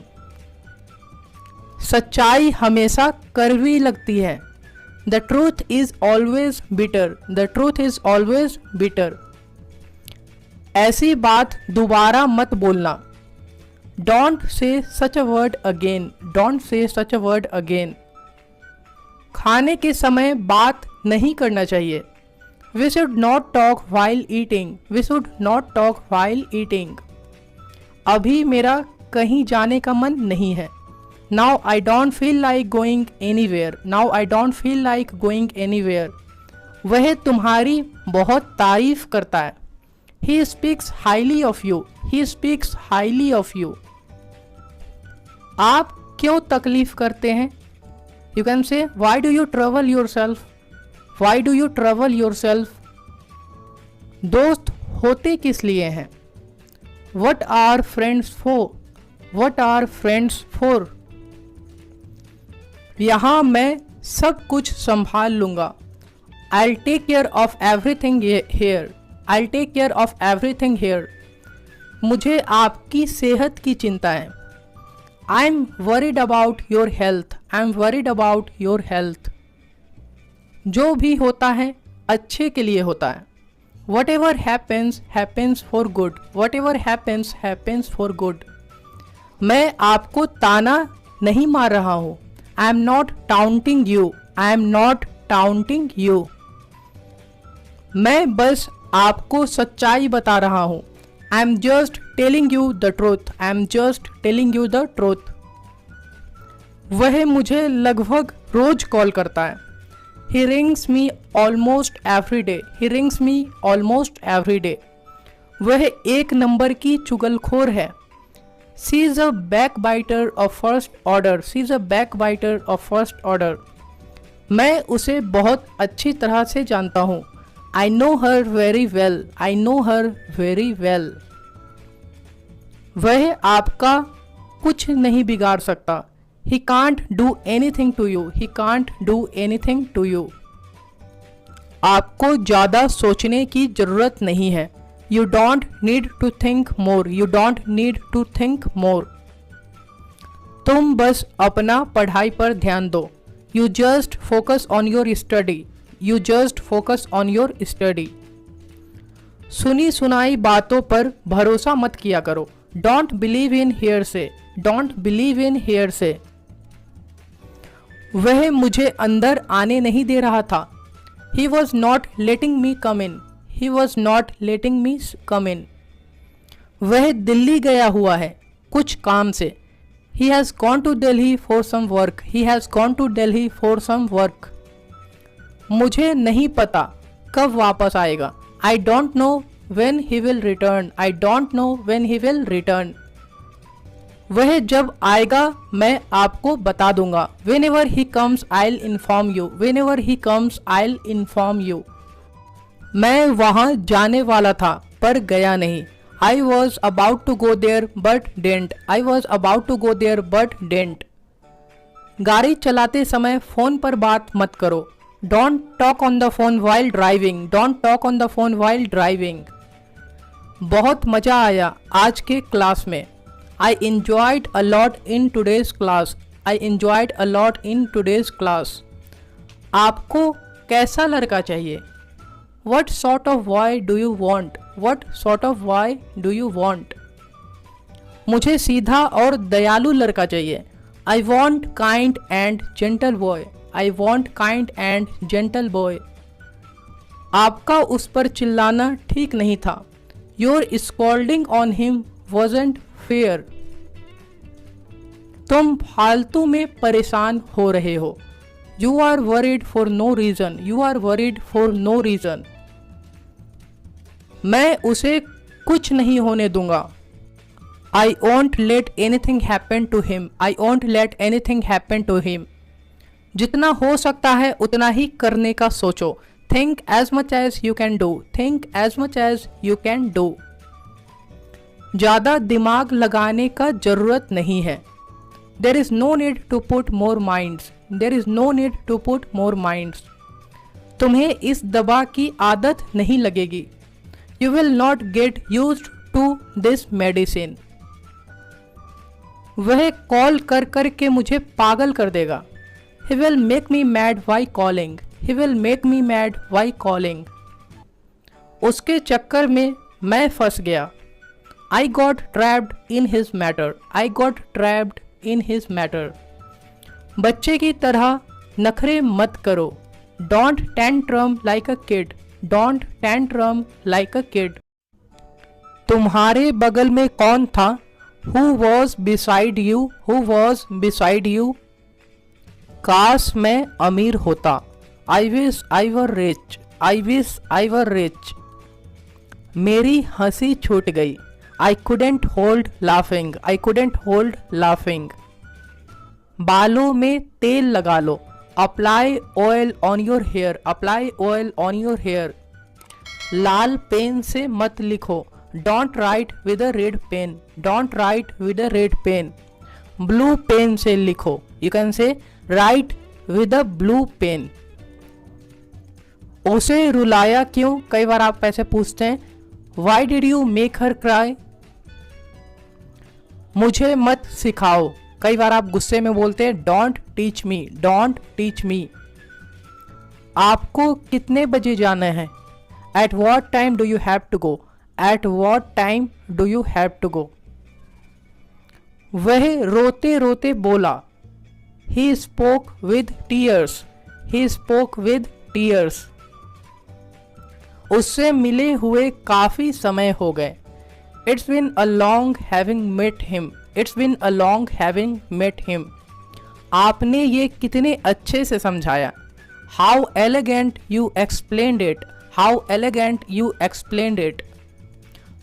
सच्चाई हमेशा कड़वी लगती है। The truth is always bitter. The truth is always bitter. ऐसी बात दोबारा मत बोलना। Don't say such a word again. Don't say such a word again. खाने के समय बात नहीं करना चाहिए। We should not talk while eating. We should not talk while eating. अभी मेरा कहीं जाने का मन नहीं है। Now I don't feel like going anywhere. Now I don't feel like going anywhere. वह तुम्हारी बहुत तारीफ करता है। He speaks highly of you. He speaks highly of you. आप क्यों तकलीफ करते हैं? You can say why do you trouble yourself? Why do you trouble yourself? दोस्त होते किस लिए हैं? What are friends for? What are friends for? यहाँ मैं सब कुछ संभाल लूँगा। I'll take care of everything here. I'll take care of everything here. मुझे आपकी सेहत की चिंता है। I'm worried about your health. I'm worried about your health. जो भी होता है अच्छे के लिए होता है। Whatever happens, happens for good. Whatever happens, happens for good. मैं आपको ताना नहीं मार रहा हूँ. I am not taunting you. I am not taunting you. मैं बस आपको सच्चाई बता रहा हूँ. I am just telling you the truth. I am just telling you the truth. वह मुझे लगभग रोज कॉल करता है. He rings me almost every day. He rings me almost every day. वह एक नंबर की चुगलखोर है. She is a backbiter of first order. She is a backbiter of first order. मैं उसे बहुत अच्छी तरह से जानता हूँ. I know her very well. I know her very well. वह आपका कुछ नहीं बिगाड़ सकता. He can't do anything to you. He can't do anything to you. आपको ज़्यादा सोचने की ज़रूरत नहीं है. You don't need to think more. You don't need to think more. तुम बस अपना पढ़ाई पर ध्यान दो. You just focus on your study. You just focus on your study. सुनी सुनाई बातों पर भरोसा मत किया करो. Don't believe in hearsay. Don't believe in hearsay. वह मुझे अंदर आने नहीं दे रहा था. He was not letting me come in. He was not letting me come in. वह दिल्ली गया हुआ है कुछ काम से. He has gone to Delhi for some work. He has gone to Delhi for some work. मुझे नहीं पता कब वापस आएगा. I don't know when he will return. I don't know when he will return. वह जब आएगा मैं आपको बता दूंगा. Whenever he comes, I'll inform you. Whenever he comes, I'll inform you. मैं वहाँ जाने वाला था पर गया नहीं. I was about to go there but didn't. I was about to go there but didn't. गाड़ी चलाते समय फ़ोन पर बात मत करो. Don't talk on the phone while driving. Don't talk on the phone while driving. बहुत मज़ा आया आज के क्लास में. I enjoyed a lot in today's class. I enjoyed a lot in today's class. आपको कैसा लड़का चाहिए? What sort of boy do you want? What sort of boy do you want? मुझे सीधा और दयालु लड़का चाहिए. I want kind and gentle boy. I want kind and gentle boy. आपका उस पर चिल्लाना ठीक नहीं था. Your scolding on him wasn't fair. तुम फालतू में परेशान हो रहे हो. You are worried for no reason. You are worried for no reason. मैं उसे कुछ नहीं होने दूंगा. I won't let anything happen to him. I won't let anything happen to him. जितना हो सकता है उतना ही करने का सोचो. Think as much as you can do. Think as much as you can do. ज़्यादा दिमाग लगाने का ज़रूरत नहीं है. There is no need to put more minds. There is no need to put more minds. तुम्हें इस दवा की आदत नहीं लगेगी. You will not get used to this medicine. वह कॉल कर कर के मुझे पागल कर देगा. He will make me mad by calling. He will make me mad by calling. उसके चक्कर में मैं फंस गया. I got trapped in his matter. I got trapped in his matter. बच्चे की तरह नखरे मत करो. Don't tantrum like a kid. Don't tantrum like a kid. तुम्हारे बगल में कौन था? Who was beside you? Who was beside you? काश मैं अमीर होता. I wish I were rich. I wish I were rich. मेरी हंसी छूट गई. I couldn't hold laughing. I couldn't hold laughing. बालों में तेल लगा लो. Apply oil on your hair. Apply oil on your hair. लाल पेन से मत लिखो. Don't write with a red pen. Don't write with a red pen. Blue pen से लिखो. You can say write with a blue pen. उसे रुलाया क्यों? कई बार आप ऐसे पूछते हैं. Why did you make her cry? मुझे मत सिखाओ. कई बार आप गुस्से में बोलते हैं don't teach me. Don't teach me. आपको कितने बजे जाना है? At what time do you have to go? At what time do you have to go? वह रोते रोते बोला. He spoke with tears. He spoke with tears. उससे मिले हुए काफी समय हो गए. It's been a long having met him. It's been a long having met him. आपने ये कितने अच्छे से समझाया. How elegant you explained it. How elegant you explained it.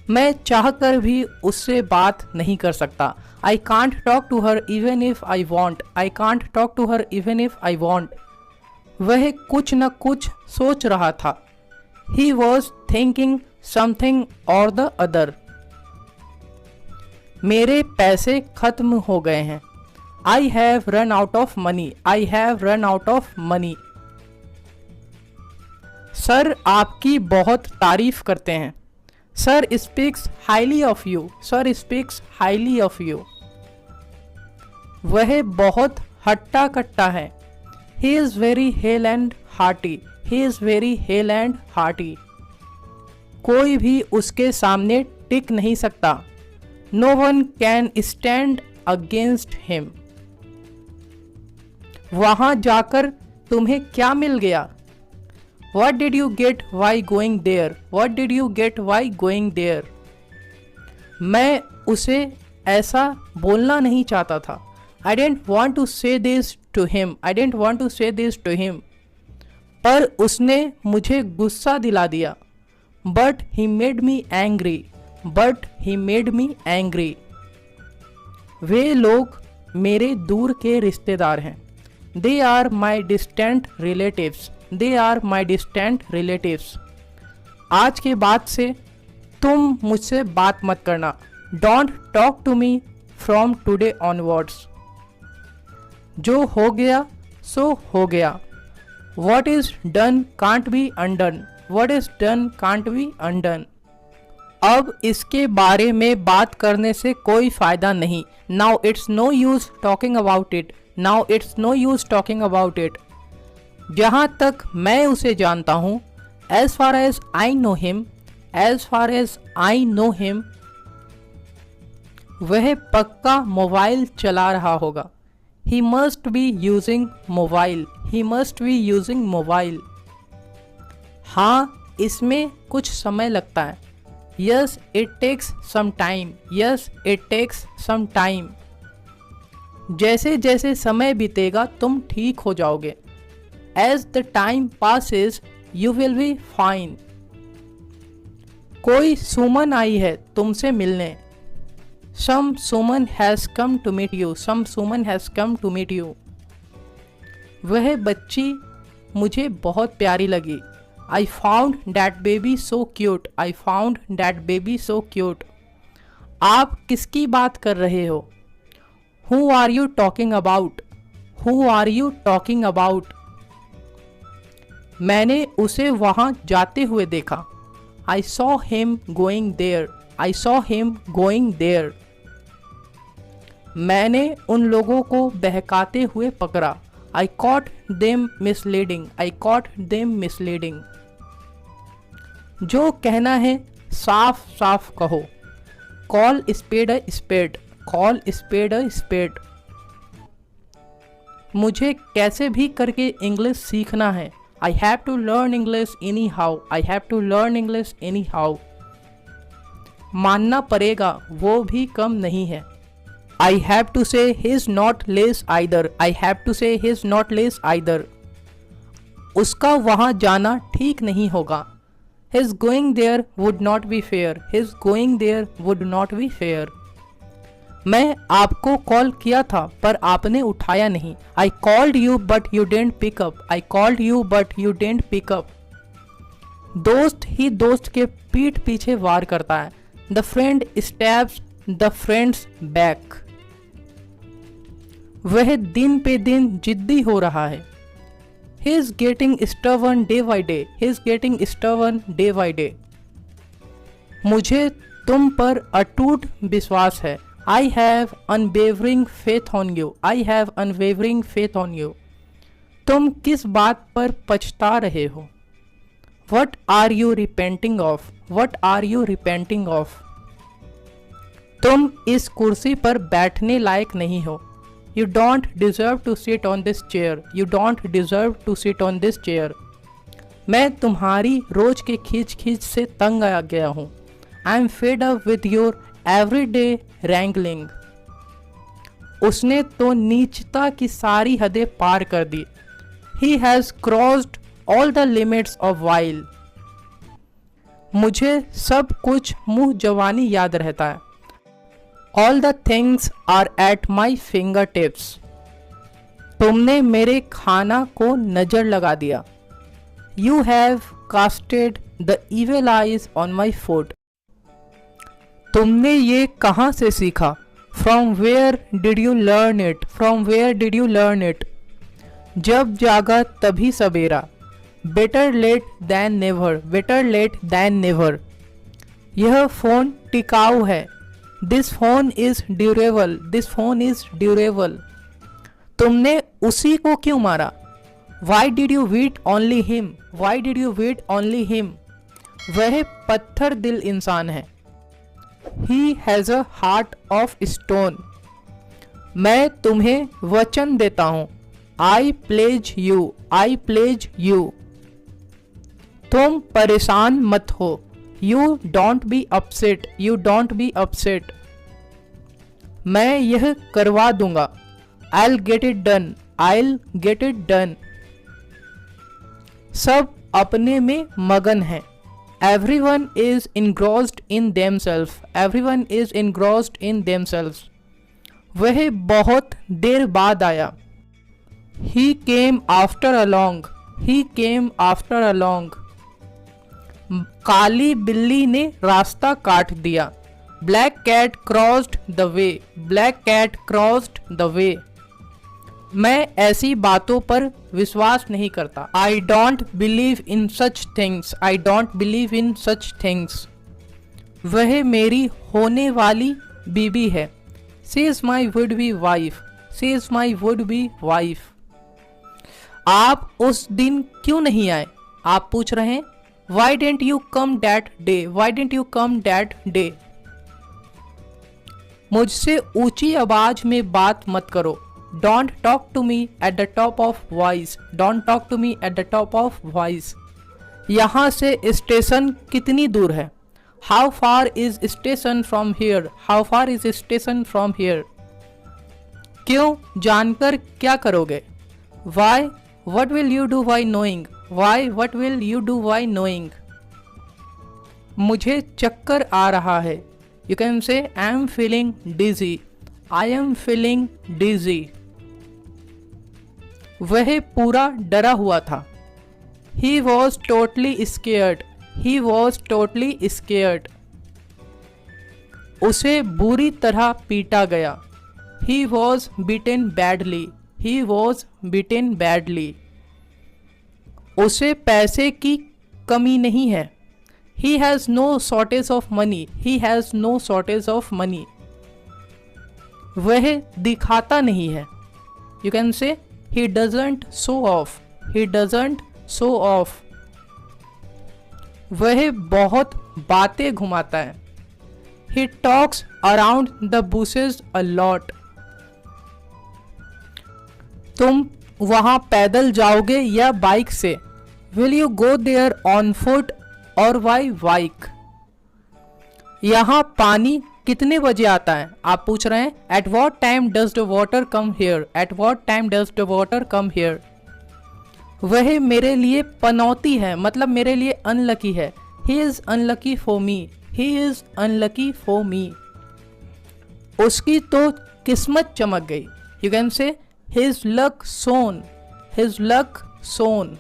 मैं चाहकर भी उससे बात नहीं कर सकता. I can't talk to her even if I want. I can't talk to her even if I want. वह कुछ न कुछ सोच रहा था. He was thinking something or the other. मेरे पैसे खत्म हो गए हैं. I have run out of money. I have run out of money. Sir आपकी बहुत तारीफ करते हैं. Sir speaks highly of you. Sir speaks highly of you. वह बहुत हट्टा कट्टा है. He is very hale and hearty. He is very hale and hearty. कोई भी उसके सामने टिक नहीं सकता. No one can stand against him. वहां जाकर तुम्हें क्या मिल गया? What did you get by going there? What did you get by going there? मैं उसे ऐसा बोलना नहीं चाहता था. I didn't want to say this to him. I didn't want to say this to him. पर उसने मुझे गुस्सा दिला दिया. But he made me angry. But he made me angry. वे लोग मेरे दूर के रिश्तेदार हैं. They are my distant relatives. They are my distant relatives. आज के बाद से तुम मुझसे बात मत करना. Don't talk to me from today onwards. जो हो गया सो हो गया. What is done can't be undone. What is done can't be undone. अब इसके बारे में बात करने से कोई फायदा नहीं. Now it's no use talking about it. Now it's no use talking about it. जहाँ तक मैं उसे जानता हूँ, as far as I know him, as far as I know him, वह पक्का मोबाइल चला रहा होगा. He must be using mobile. He must be using mobile. हाँ, इसमें कुछ समय लगता है. Yes, it takes some time. Yes, it takes some time. जैसे जैसे समय बीतेगा तुम ठीक हो जाओगे. As the time passes, you will be fine. कोई सुमन आई है तुमसे मिलने. Some Suman has come to meet you. Some Suman has come to meet you. वह बच्ची मुझे बहुत प्यारी लगी. I found that baby so cute. I found that baby so cute. आप किसकी बात कर रहे हो? Who are you talking about? Who are you talking about? मैंने उसे वहाँ जाते हुए देखा. I saw him going there. I saw him going there. मैंने उन लोगों को बहकाते हुए पकड़ा. I caught them misleading. I caught them misleading. जो कहना है साफ साफ कहो. Call spade a spade. Call spade a spade. मुझे कैसे भी करके इंग्लिश सीखना है. I have to learn English anyhow. I have to learn English anyhow. मानना पड़ेगा वो भी कम नहीं है. I have to say he's not less either. I have to say he's not less either. उसका वहाँ जाना ठीक नहीं होगा. His going there would not be fair. His going there would not be fair. मैं आपको कॉल किया था पर आपने उठाया नहीं. I called you but you didn't pick up. I called you but you didn't pick up. दोस्त ही दोस्त के पीठ पीछे वार करता है. The friend stabs the friend's back. वह दिन पे दिन जिद्दी हो रहा है. He is getting stubborn day by day. He is getting stubborn day by day. मुझे तुम पर अटूट विश्वास है. I have unwavering faith on you. I have unwavering faith on you. तुम किस बात पर पछता रहे हो? What are you repenting of? What are you repenting of? तुम इस कुर्सी पर बैठने लायक नहीं हो. You don't deserve to sit on this chair. You don't deserve to sit on this chair. मैं तुम्हारी रोज के खींच खींच से तंग आ गया हूँ. I am fed up with your everyday wrangling. उसने तो नीचता की सारी हदें पार कर दी. He has crossed all the limits of vile. मुझे सब कुछ मुँह जवानी याद रहता है. All the things are at my fingertips. तुमने मेरे खाना को नजर लगा दिया. You have casted the evil eyes on my food. तुमने ये कहाँ से सीखा? From where did you learn it? From where did you learn it? जब जागा तभी सवेरा. Better late than never. Better late than never. यह फ़ोन टिकाऊ है. This phone is durable. This phone is durable. तुमने उसी को क्यों मारा? Why did you beat only him? Why did you beat only him? वह पत्थर दिल इंसान है. He has a heart of stone. मैं तुम्हें वचन देता हूँ. I pledge you. I pledge you. तुम परेशान मत हो. You don't be upset. You don't be upset. मैं यह करवा दूंगा. I'll get it done. I'll get it done. सब अपने में मगन है. Everyone is engrossed in themselves. Everyone is engrossed in themselves. वह बहुत देर बाद आया. He came after a long. He came after a long. काली बिल्ली ने रास्ता काट दिया. Black cat crossed the way. Black cat crossed the way. मैं ऐसी बातों पर विश्वास नहीं करता. I don't believe in such things. I don't believe in such things. वह मेरी होने वाली बीबी है. She is my would be wife. She is my would be wife. आप उस दिन क्यों नहीं आए? आप पूछ रहे हैं. Why didn't you come that day? Why didn't you come that day? मुझसे ऊंची आवाज में बात मत करो. Don't talk to me at the top of voice. Don't talk to me at the top of voice. यहाँ से स्टेशन कितनी दूर है? How far is station from here? How far is station from here? क्यों? जानकर क्या करोगे? Why? What will you do by knowing? Why? What will you do by knowing? मुझे चक्कर आ रहा है. You can say I am feeling dizzy. I am feeling dizzy. वह पूरा डरा हुआ था. He was totally scared. He was totally scared. उसे बुरी तरह पीटा गया. He was beaten badly. He was beaten badly. उसे पैसे की कमी नहीं है. He has no shortage of money. He has no shortage of money. वह दिखाता नहीं है. You can say he doesn't show off. He doesn't show off. वह बहुत बातें घुमाता है. He talks around the bushes a lot. तुम वहाँ पैदल जाओगे या बाइक से? Will you go there on foot or by bike? यहाँ पानी कितने बजे आता है? आप पूछ रहे हैं. At what time does the water come here? At what time does the water come here? वह मेरे लिए पनौती है, मतलब मेरे लिए अनलकी है. He is unlucky for me. He is unlucky for me. उसकी तो किस्मत चमक गई. You can say his luck shone. His luck shone.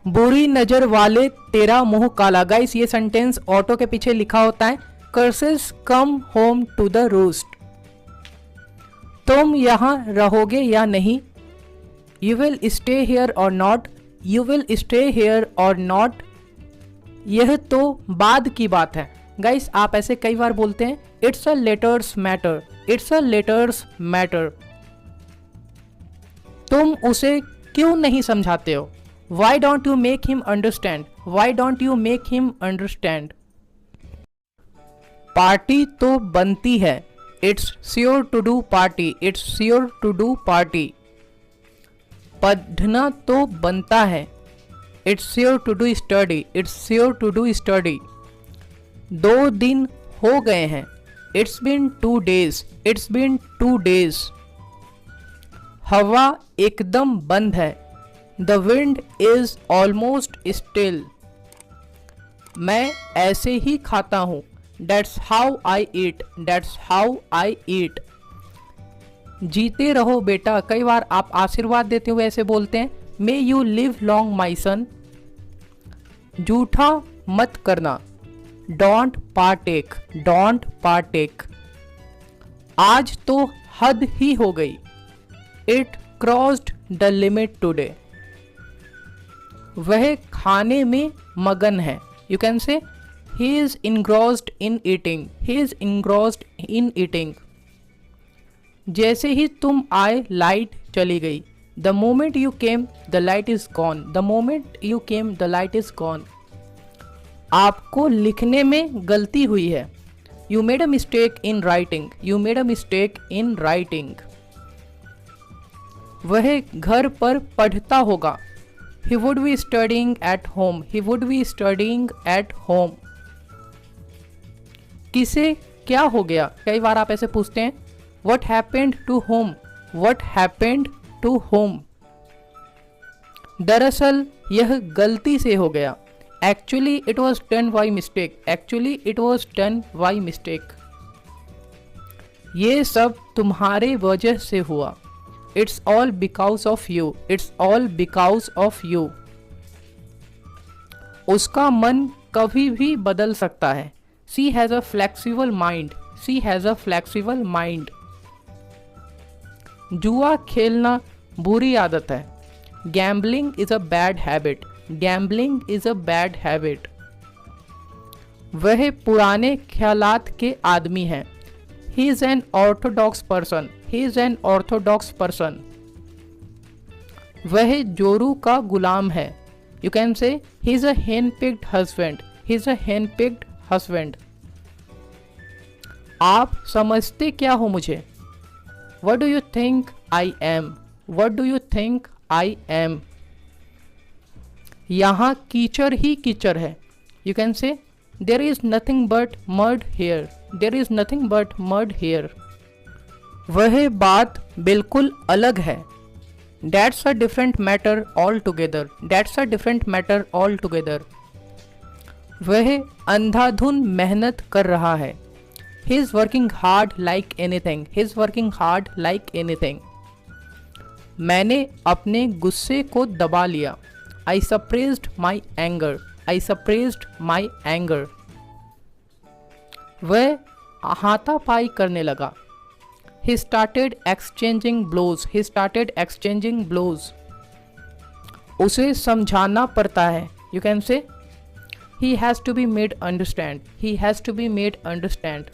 बुरी नजर वाले तेरा मुंह काला. गाइस ये सेंटेंस ऑटो के पीछे लिखा होता है. Curses come home to the roost. तुम यहाँ रहोगे या नहीं? You will stay here or not. You will stay here or not. यह तो बाद की बात है. गाइस आप ऐसे कई बार बोलते हैं. It's a letters matter. It's a letters matter. तुम उसे क्यों नहीं समझाते हो? Why don't you make him understand, why don't you make him understand. Party तो बनती है, it's sure to do party, it's sure to do party. पढ़ना तो बनता है, it's sure to do study, it's sure to do study. 2 दिन हो गए हैं, it's been 2 days, it's been 2 days। हवा एकदम बंद है, the wind is almost still. मैं ऐसे ही खाता हूँ, that's how I eat, that's how I eat. जीते रहो बेटा, कई बार आप आशीर्वाद देते हुए ऐसे बोलते हैं, मे यू लिव लॉन्ग माई सन। झूठा मत करना, डोंट पार्टेक, डोंट पार्टेक। आज तो हद ही हो गई, it crossed the limit today. वह खाने में मगन है, you can say he is engrossed in eating, he is engrossed in eating. जैसे ही तुम आए लाइट चली गई, the moment you came the light is gone, the moment you came the light is gone. आपको लिखने में गलती हुई है, you made a mistake in writing, you made a mistake in writing. वह घर पर पढ़ता होगा, he would be studying at home, he would be studying at home। किसे क्या हो गया, कई बार आप ऐसे पूछते हैं, what happened to whom, what happened to whom। दरअसल यह गलती से हो गया, actually it was done by mistake, actually it was done by mistake। ये सब तुम्हारे वजह से हुआ, It's all because of you, it's all because of you। उसका मन कभी भी बदल सकता है, she has a flexible mind, she has a flexible mind। जुआ खेलना बुरी आदत है, gambling is a bad habit, gambling is a bad habit। वह पुराने ख्यालात के आदमी हैं, he is an orthodox person, he is an orthodox person। वह जोरू का गुलाम है, you can say he is a hand-picked husband, he is a hand-picked husband। आप समझते क्या हो मुझे, what do you think I am, what do you think I am। यहाँ कीचड़ ही कीचड़ है, you can say there is nothing but mud here, there is nothing but mud here। वह बात बिल्कुल अलग है, that's a different matter altogether, that's a different matter altogether। वह अंधाधुन मेहनत कर रहा है, he is working hard like anything, he is working hard like anything। मैंने अपने गुस्से को दबा लिया, I suppressed my anger, I suppressed my anger। वह हाथापाई करने लगा, he started exchanging blows, he started exchanging blows। उसे समझाना पड़ता है, you can say he has to be made understand, he has to be made understand।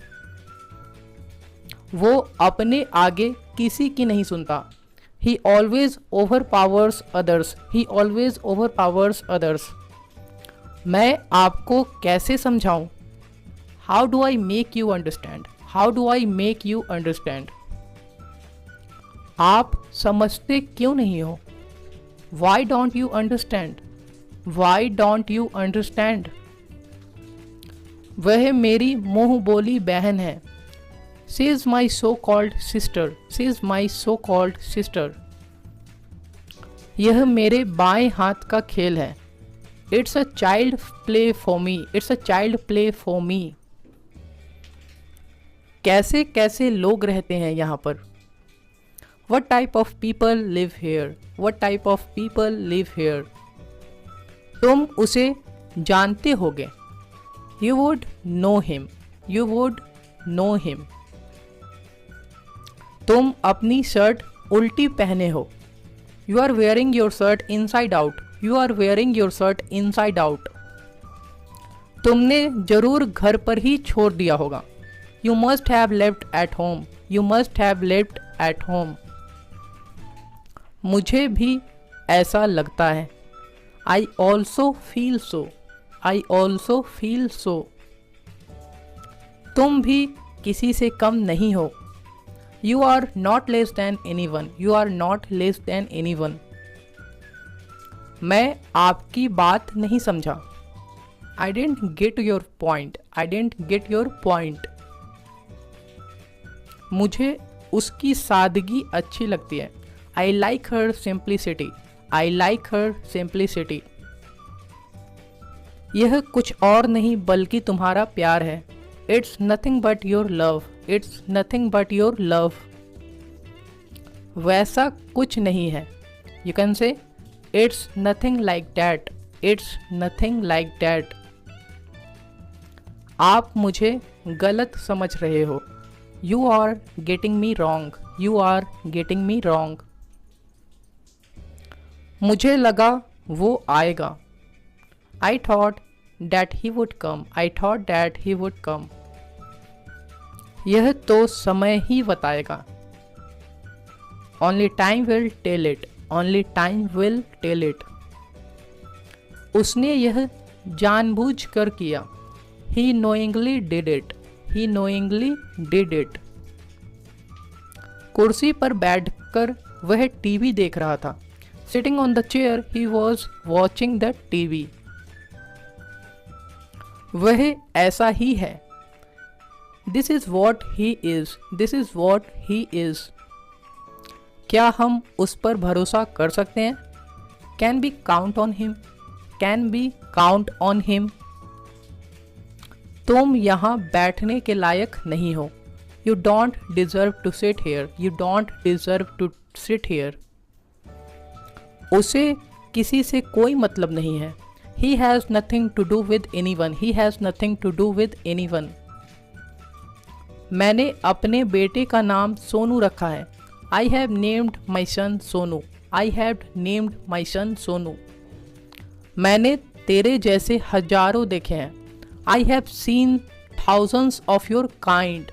वो अपने आगे किसी की नहीं सुनता, he always overpowers others, he always overpowers others। मैं आपको कैसे समझाऊं, how do I make you understand, how do I make you understand। आप समझते क्यों नहीं हो, why don't you understand, why don't you understand। वह मेरी मुंह बोली बहन है, she is my so called sister, she is my so called sister। यह मेरे बाएं हाथ का खेल है, it's a child play for me, it's a child play for me। कैसे कैसे लोग रहते हैं यहाँ पर, what type of people live here, what type of people live here। तुम उसे जानते होगे, you would know him, you would know him। तुम अपनी शर्ट उल्टी पहने हो, you are wearing your shirt inside out, you are wearing your shirt inside out। तुमने जरूर घर पर ही छोड़ दिया होगा, you must have left at home, you must have left at home। मुझे भी ऐसा लगता है, I also feel so, I also feel so. तुम भी किसी से कम नहीं हो। You are not less than anyone, you are not less than anyone. मैं आपकी बात नहीं समझा। I didn't get your point, I didn't get your point. मुझे उसकी सादगी अच्छी लगती है। I like her simplicity, I like her simplicity. यह कुछ और नहीं बल्कि तुम्हारा प्यार है। It's nothing but your love, it's nothing but your love. वैसा कुछ नहीं है। You can say it's nothing like that, it's nothing like that. आप मुझे गलत समझ रहे हो। You are getting me wrong, you are getting me wrong. मुझे लगा वो आएगा। I thought that he would come, I thought that he would come. यह तो समय ही बताएगा। Only time will tell it, only time will tell it. उसने यह जानबूझकर किया। He knowingly did it, he knowingly did it. कुर्सी पर बैठकर वह टीवी देख रहा था। Sitting on the chair he was watching the TV. वह ऐसा ही है। This is what he is, this is what he is. क्या हम उस पर भरोसा कर सकते हैं? Can be count on him, can be count on him. तुम यहाँ बैठने के लायक नहीं हो। You don't deserve to sit here, you don't deserve to sit here. उसे किसी से कोई मतलब नहीं है। He has nothing to do with anyone, he has nothing to do with anyone। मैंने अपने बेटे का नाम सोनू रखा है। I have named my son Sonu, I have named my son Sonu. मैंने तेरे जैसे हजारों देखे हैं। I have seen thousands of your kind।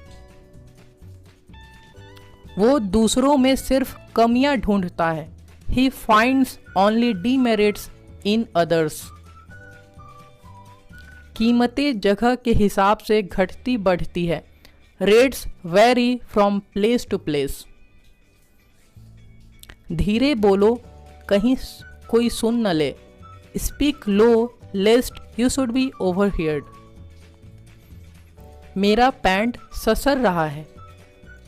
वो दूसरों में सिर्फ कमियां ढूंढता है। He finds only demerits in others। कीमतें जगह के हिसाब से घटती बढ़ती है। Rates vary from place to place. धीरे बोलो कहीं कोई सुन न ले। Speak low lest you should be overheard. मेरा पैंट ससर रहा है।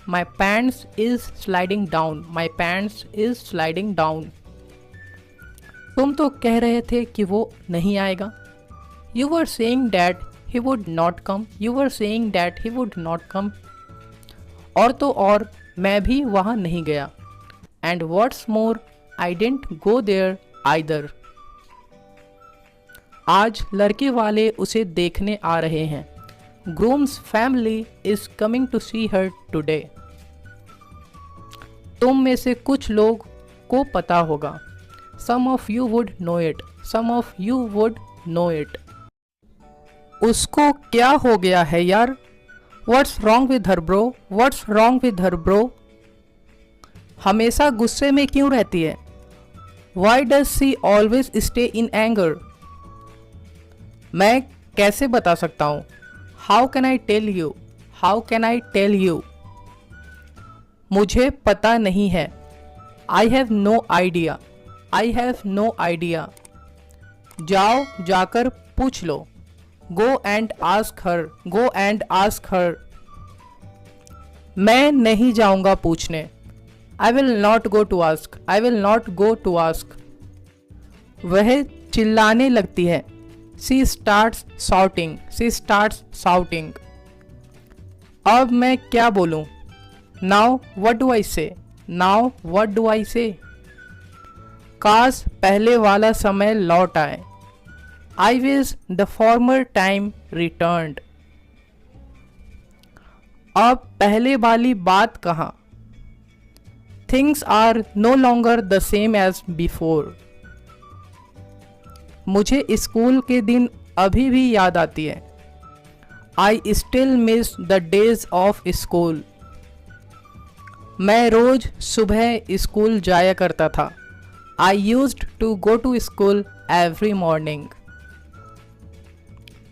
My pants is sliding down, my pants is sliding down. तुम तो कह रहे थे कि वो नहीं आएगा। You were saying that he would not come, you were saying that he would not come। और तो और मैं भी वहाँ नहीं गया। And what's more, I didn't go there either। आज लड़के वाले उसे देखने आ रहे हैं। Groom's family is coming to see her today। तुम में से कुछ लोग को पता होगा। Some of you would know it, some of you would know it। उसको क्या हो गया है यार? What's wrong with her bro? What's wrong with her bro? हमेशा गुस्से में क्यों रहती है? Why does she always stay in anger? मैं कैसे बता सकता हूँ? How can I tell you? How can I tell you? मुझे पता नहीं है। I have no idea, I have no idea। जाओ जाकर पूछ लो। Go and ask her, go and ask her। मैं नहीं जाऊंगा पूछने। I will not go to ask, I will not go to ask। वह चिल्लाने लगती है। She starts shouting, she starts shouting। अब मैं क्या बोलूं? Now what do I say? Now what do I say? काश पहले वाला समय लौट आए। I wish the former time returned। अब पहले वाली बात कहाँ? Things are no longer the same as before। मुझे स्कूल के दिन अभी भी याद आती है। I still miss the days of school। मैं रोज सुबह स्कूल जाया करता था। I used to go to school every morning.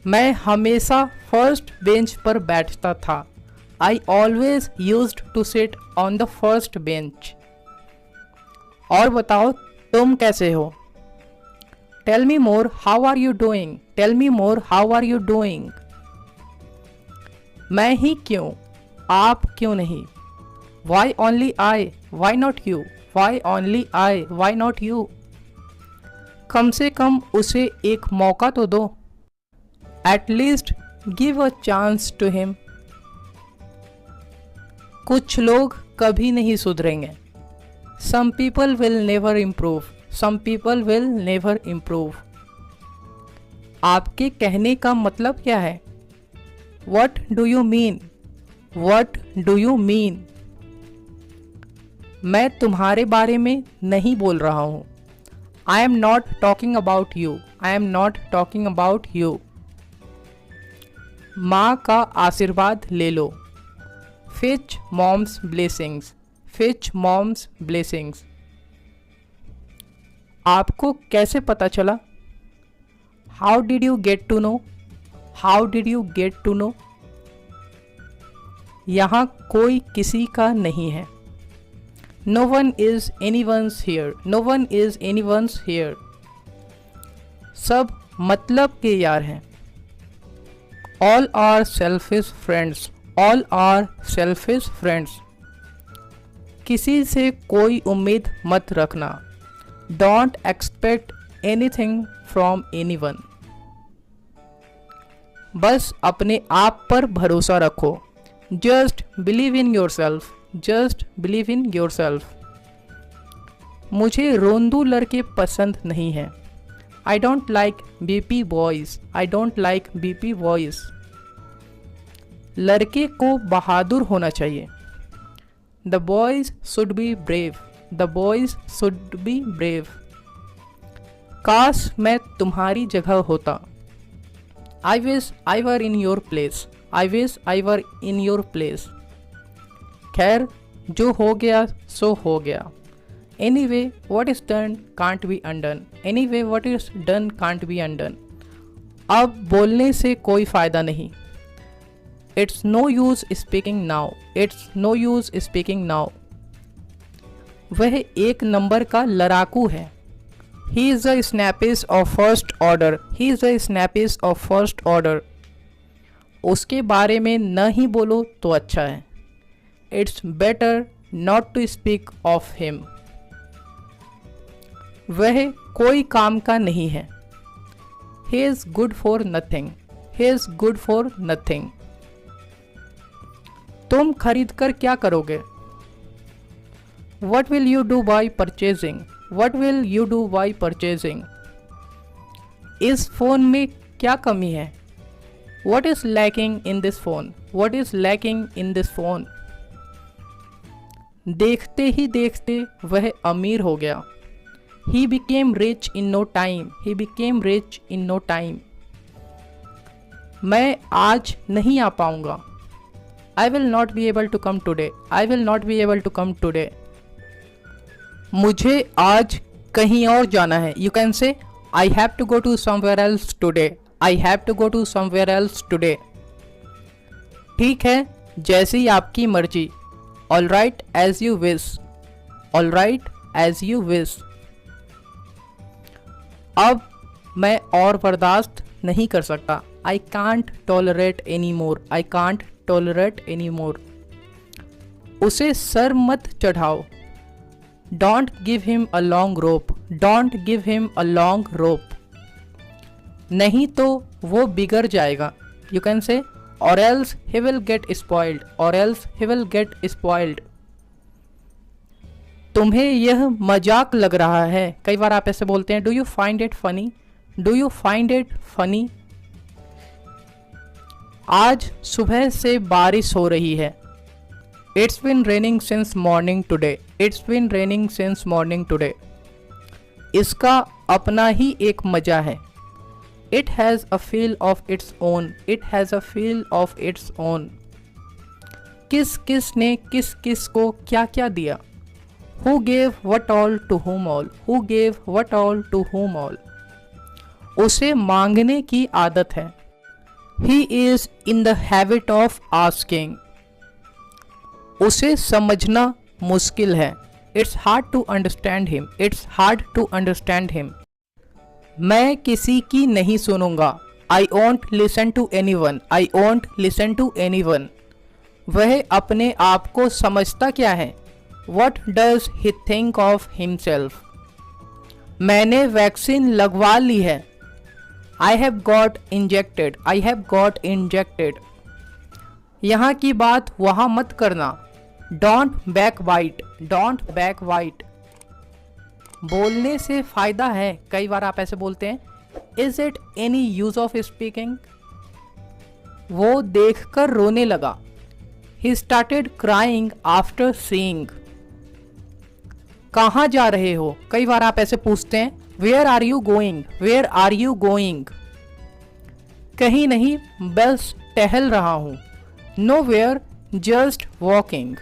मैं हमेशा फर्स्ट बेंच पर बैठता था. I always used to sit on the first bench. और बताओ तुम कैसे हो? Tell me more, how are you doing? Tell me more, how are you doing? मैं ही क्यों? आप क्यों नहीं? Why only I? Why not you? Why only I? Why not you? कम से कम उसे एक मौका तो दो. At least give a chance to him. कुछ लोग कभी नहीं सुधरेंगे. Some people will never improve. Some people will never improve. आपके कहने का मतलब क्या है? What do you mean? What do you mean? मैं तुम्हारे बारे में नहीं बोल रहा हूँ. I am not talking about you. I am not talking about you. माँ का आशीर्वाद ले लो. Fetch mom's blessings. Fetch mom's blessings. आपको कैसे पता चला? How did you get to know? How did you get to know? यहाँ कोई किसी का नहीं है. No one is anyone's here. No one is anyone's here. सब मतलब के यार हैं. All are selfish friends. All are selfish friends. किसी से कोई उम्मीद मत रखना. Don't expect anything from anyone. बस अपने आप पर भरोसा रखो. Just believe in yourself. Just believe in yourself. मुझे रोंदू लड़के पसंद नहीं हैं. I don't like BP boys. I don't like BP boys. लड़के को बहादुर होना चाहिए. The boys should be brave. The boys should be brave. काश मैं तुम्हारी जगह होता. I wish I were in your place. I wish I were in your place. खैर जो हो गया सो हो गया. Anyway, what is done can't be undone. Anyway, what is done can't be undone. अब बोलने से कोई फ़ायदा नहीं. It's no use speaking now. It's no use speaking now. वह एक नंबर का लड़ाकू है. He is a snappish of first order. He is a snappish of first order. उसके बारे में न ही बोलो तो अच्छा है. It's better not to speak of him. वह कोई काम का नहीं है. He is good for nothing. He is good for nothing. तुम खरीद कर क्या करोगे? What will you do by purchasing? What will you do by purchasing? इस फोन में क्या कमी है? What is lacking in this phone? What is lacking in this phone? देखते ही देखते वह अमीर हो गया. He became rich in no time. He became rich in no time. मैं आज नहीं आ पाऊंगा. I will not be able to come today. I will not be able to come today. मुझे आज कहीं और जाना है. You can say I have to go to somewhere else today. I have to go to somewhere else today. ठीक है, जैसी आपकी मर्जी. All right, as you wish. All right, as you wish. अब मैं और बर्दाश्त नहीं कर सकता. I can't tolerate anymore. I can't tolerate anymore. उसे सर मत चढ़ाओ. Don't give him a long rope. Don't give him a long rope. नहीं तो वो बिगड़ जाएगा. You can say or else he will get spoiled. Or else he will get spoiled. तुम्हें यह मजाक लग रहा है. कई बार आप ऐसे बोलते हैं. Do you find it funny? Do you find it funny? आज सुबह से बारिश हो रही है. It's been raining since morning today. It's been raining since morning today. इसका अपना ही एक मज़ा है. It has a feel of its own. It has a feel of its own. किस किस ने किस किस को क्या क्या दिया. Who gave what all to whom all? Who gave what all to whom all? उसे मांगने की आदत है। He is in the habit of asking. उसे समझना मुश्किल है। It's hard to understand him. It's hard to understand him. मैं किसी की नहीं सुनूंगा। I won't listen to anyone. I won't listen to anyone. वह अपने आप को समझता क्या है? What does he think of himself. मैंने वैक्सीन लगवा ली है। I have got injected. I have got injected. यहाँ की बात वहाँ मत करना। Don't back white. Don't back white. बोलने से फायदा है। कई बार आप ऐसे बोलते हैं, is it any use of speaking. वो देखकर रोने लगा। He started crying after seeing. कहाँ जा रहे हो? कई बार आप ऐसे पूछते हैं, where are you going. Where are you going. कहीं नहीं, बस टहल रहा हूं। Nowhere, just walking.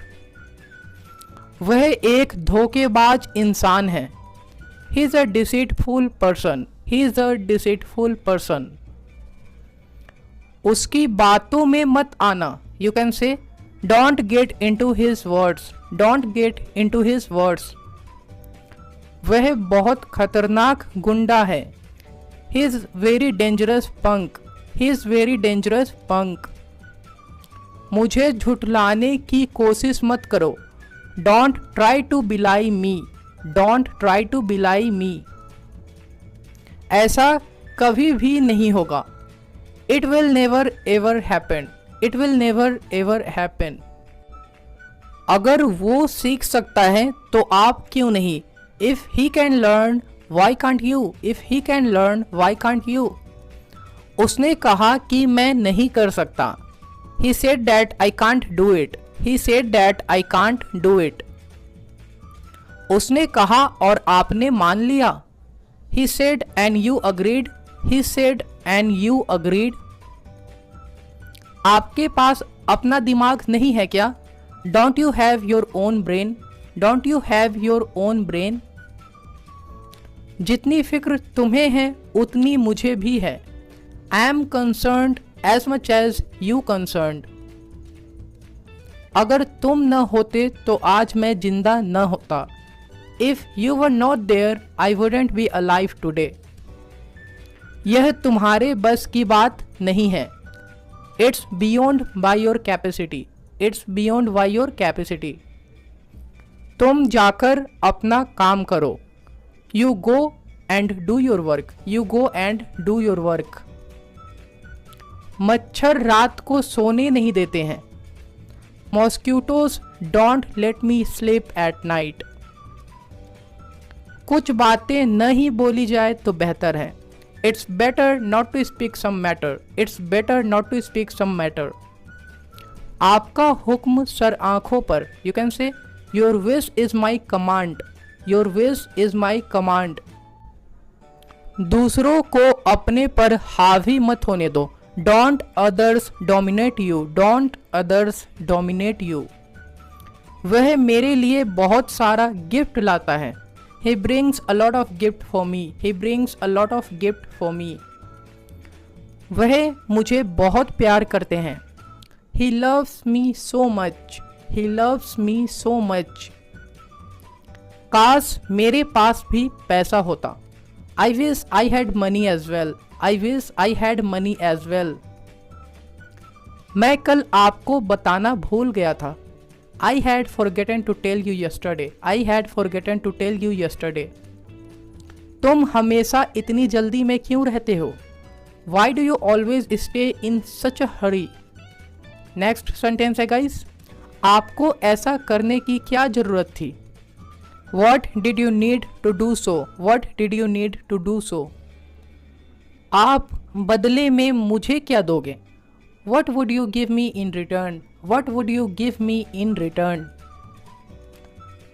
वह एक धोखेबाज इंसान है। He is a deceitful person. He is a deceitful person. उसकी बातों में मत आना। You can say don't get into his words. Don't get into his words. वह बहुत खतरनाक गुंडा है। He is very dangerous punk. He is very dangerous पंक। मुझे झुठलाने की कोशिश मत करो। डोंट ट्राई टू बिलाई मी। डोंट ट्राई टू बिलाई मी। ऐसा कभी भी नहीं होगा। It will never ever happen. It will never ever happen. अगर वो सीख सकता है तो आप क्यों नहीं? If he can learn why can't you. If he can learn why can't you. उसने कहा कि मैं नहीं कर सकता। He said that I can't do it. He said that I can't do it. उसने कहा और आपने मान लिया। He said and you agreed. He said and you agreed. आपके पास अपना दिमाग नहीं है क्या? Don't you have your own brain? Don't you have your own brain? जितनी फिक्र तुम्हें है उतनी मुझे भी है। I am concerned as much as you concerned. अगर तुम न होते तो आज मैं जिंदा न होता। If you were not there, I wouldn't be alive today. यह तुम्हारे बस की बात नहीं है। It's beyond by your capacity. It's beyond by your capacity. तुम जाकर अपना काम करो। You go and do your work. You go and do your work. मच्छर रात को सोने नहीं देते हैं। Mosquitoes don't let me sleep at night. कुछ बातें न ही बोली जाए तो बेहतर है। It's better not to speak some matter. It's better not to speak some matter. आपका हुक्म सर आंखों पर। You can say your wish is my command. Your wish is my command. दूसरों को अपने पर हावी मत होने दो। Don't others dominate you. Don't others dominate you. वह मेरे लिए बहुत सारा गिफ्ट लाता है। He brings a lot of gift for me. He brings a lot of gift for me. वह मुझे बहुत प्यार करते हैं। He loves me so much. He loves me so much. काश मेरे पास भी पैसा होता। I wish I had money as well. I wish I had money as well. मैं कल आपको बताना भूल गया था। I had forgotten to tell you yesterday. I had forgotten to tell you yesterday. तुम हमेशा इतनी जल्दी में क्यों रहते हो? Why do you always stay in such a hurry? Next sentence है गाइस। आपको ऐसा करने की क्या जरूरत थी? What did you need to do so? What did you need to do so? आप बदले में मुझे क्या दोगे? What would you give me in return? What would you give me in return?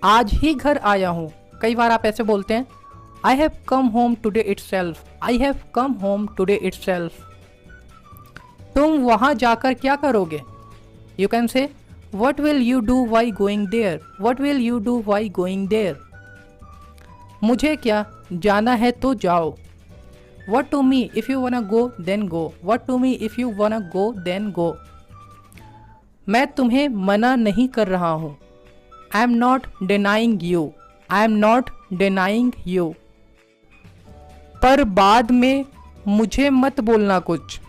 आज ही घर आया हूँ। कई बार आप ऐसे बोलते हैं, I have come home today itself. I have come home today itself. तुम वहाँ जाकर क्या करोगे? You can say, What will you do while going there? What will you do while going there? मुझे क्या, जाना है तो जाओ। What to me? If you wanna go, then go. What to me? If you wanna go, then go. मैं तुम्हें मना नहीं कर रहा हूँ. I am not denying you. I am not denying you. पर बाद में मुझे मत बोलना कुछ.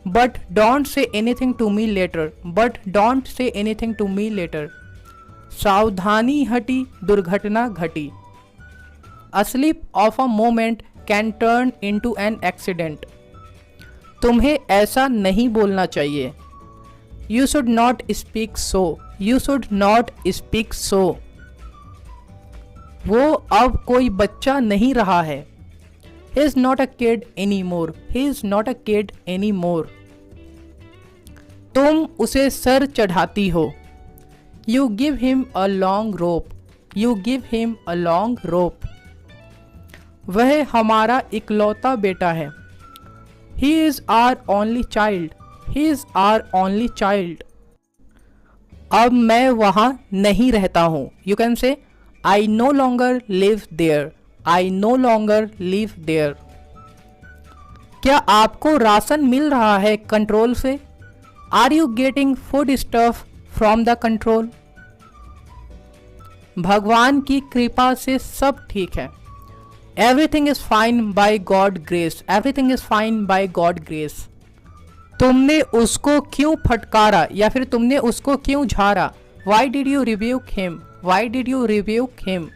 But don't say anything to me later. But don't say anything to me later. सावधानी हटी, दुर्घटना घटी. A slip of a moment can turn into an accident. तुम्हें ऐसा नहीं बोलना चाहिए. You should not speak so. You should not speak so. वो अब कोई बच्चा नहीं रहा है. He is not a kid anymore. He is not a kid anymore. तुम उसे सर चढ़ाती हो. You give him a long rope. You give him a long rope. वह हमारा इकलौता बेटा है. He is our only child. He is our only child. अब मैं वहाँ नहीं रहता हूँ. You can say I no longer live there. I no longer live there. क्या आपको राशन मिल रहा है कंट्रोल से? Are you getting food stuff from the control? भगवान की कृपा से सब ठीक है. Everything is fine by God grace. Everything is fine by God grace. तुमने उसको क्यों फटकारा या फिर तुमने उसको क्यों झाड़ा? Why did you rebuke him? Why did you rebuke him?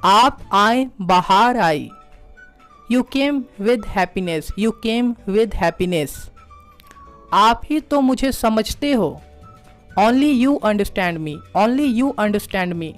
आप आए, बाहर आई. You came with happiness. You came with happiness. आप ही तो मुझे समझते हो. Only you understand me. Only you understand me.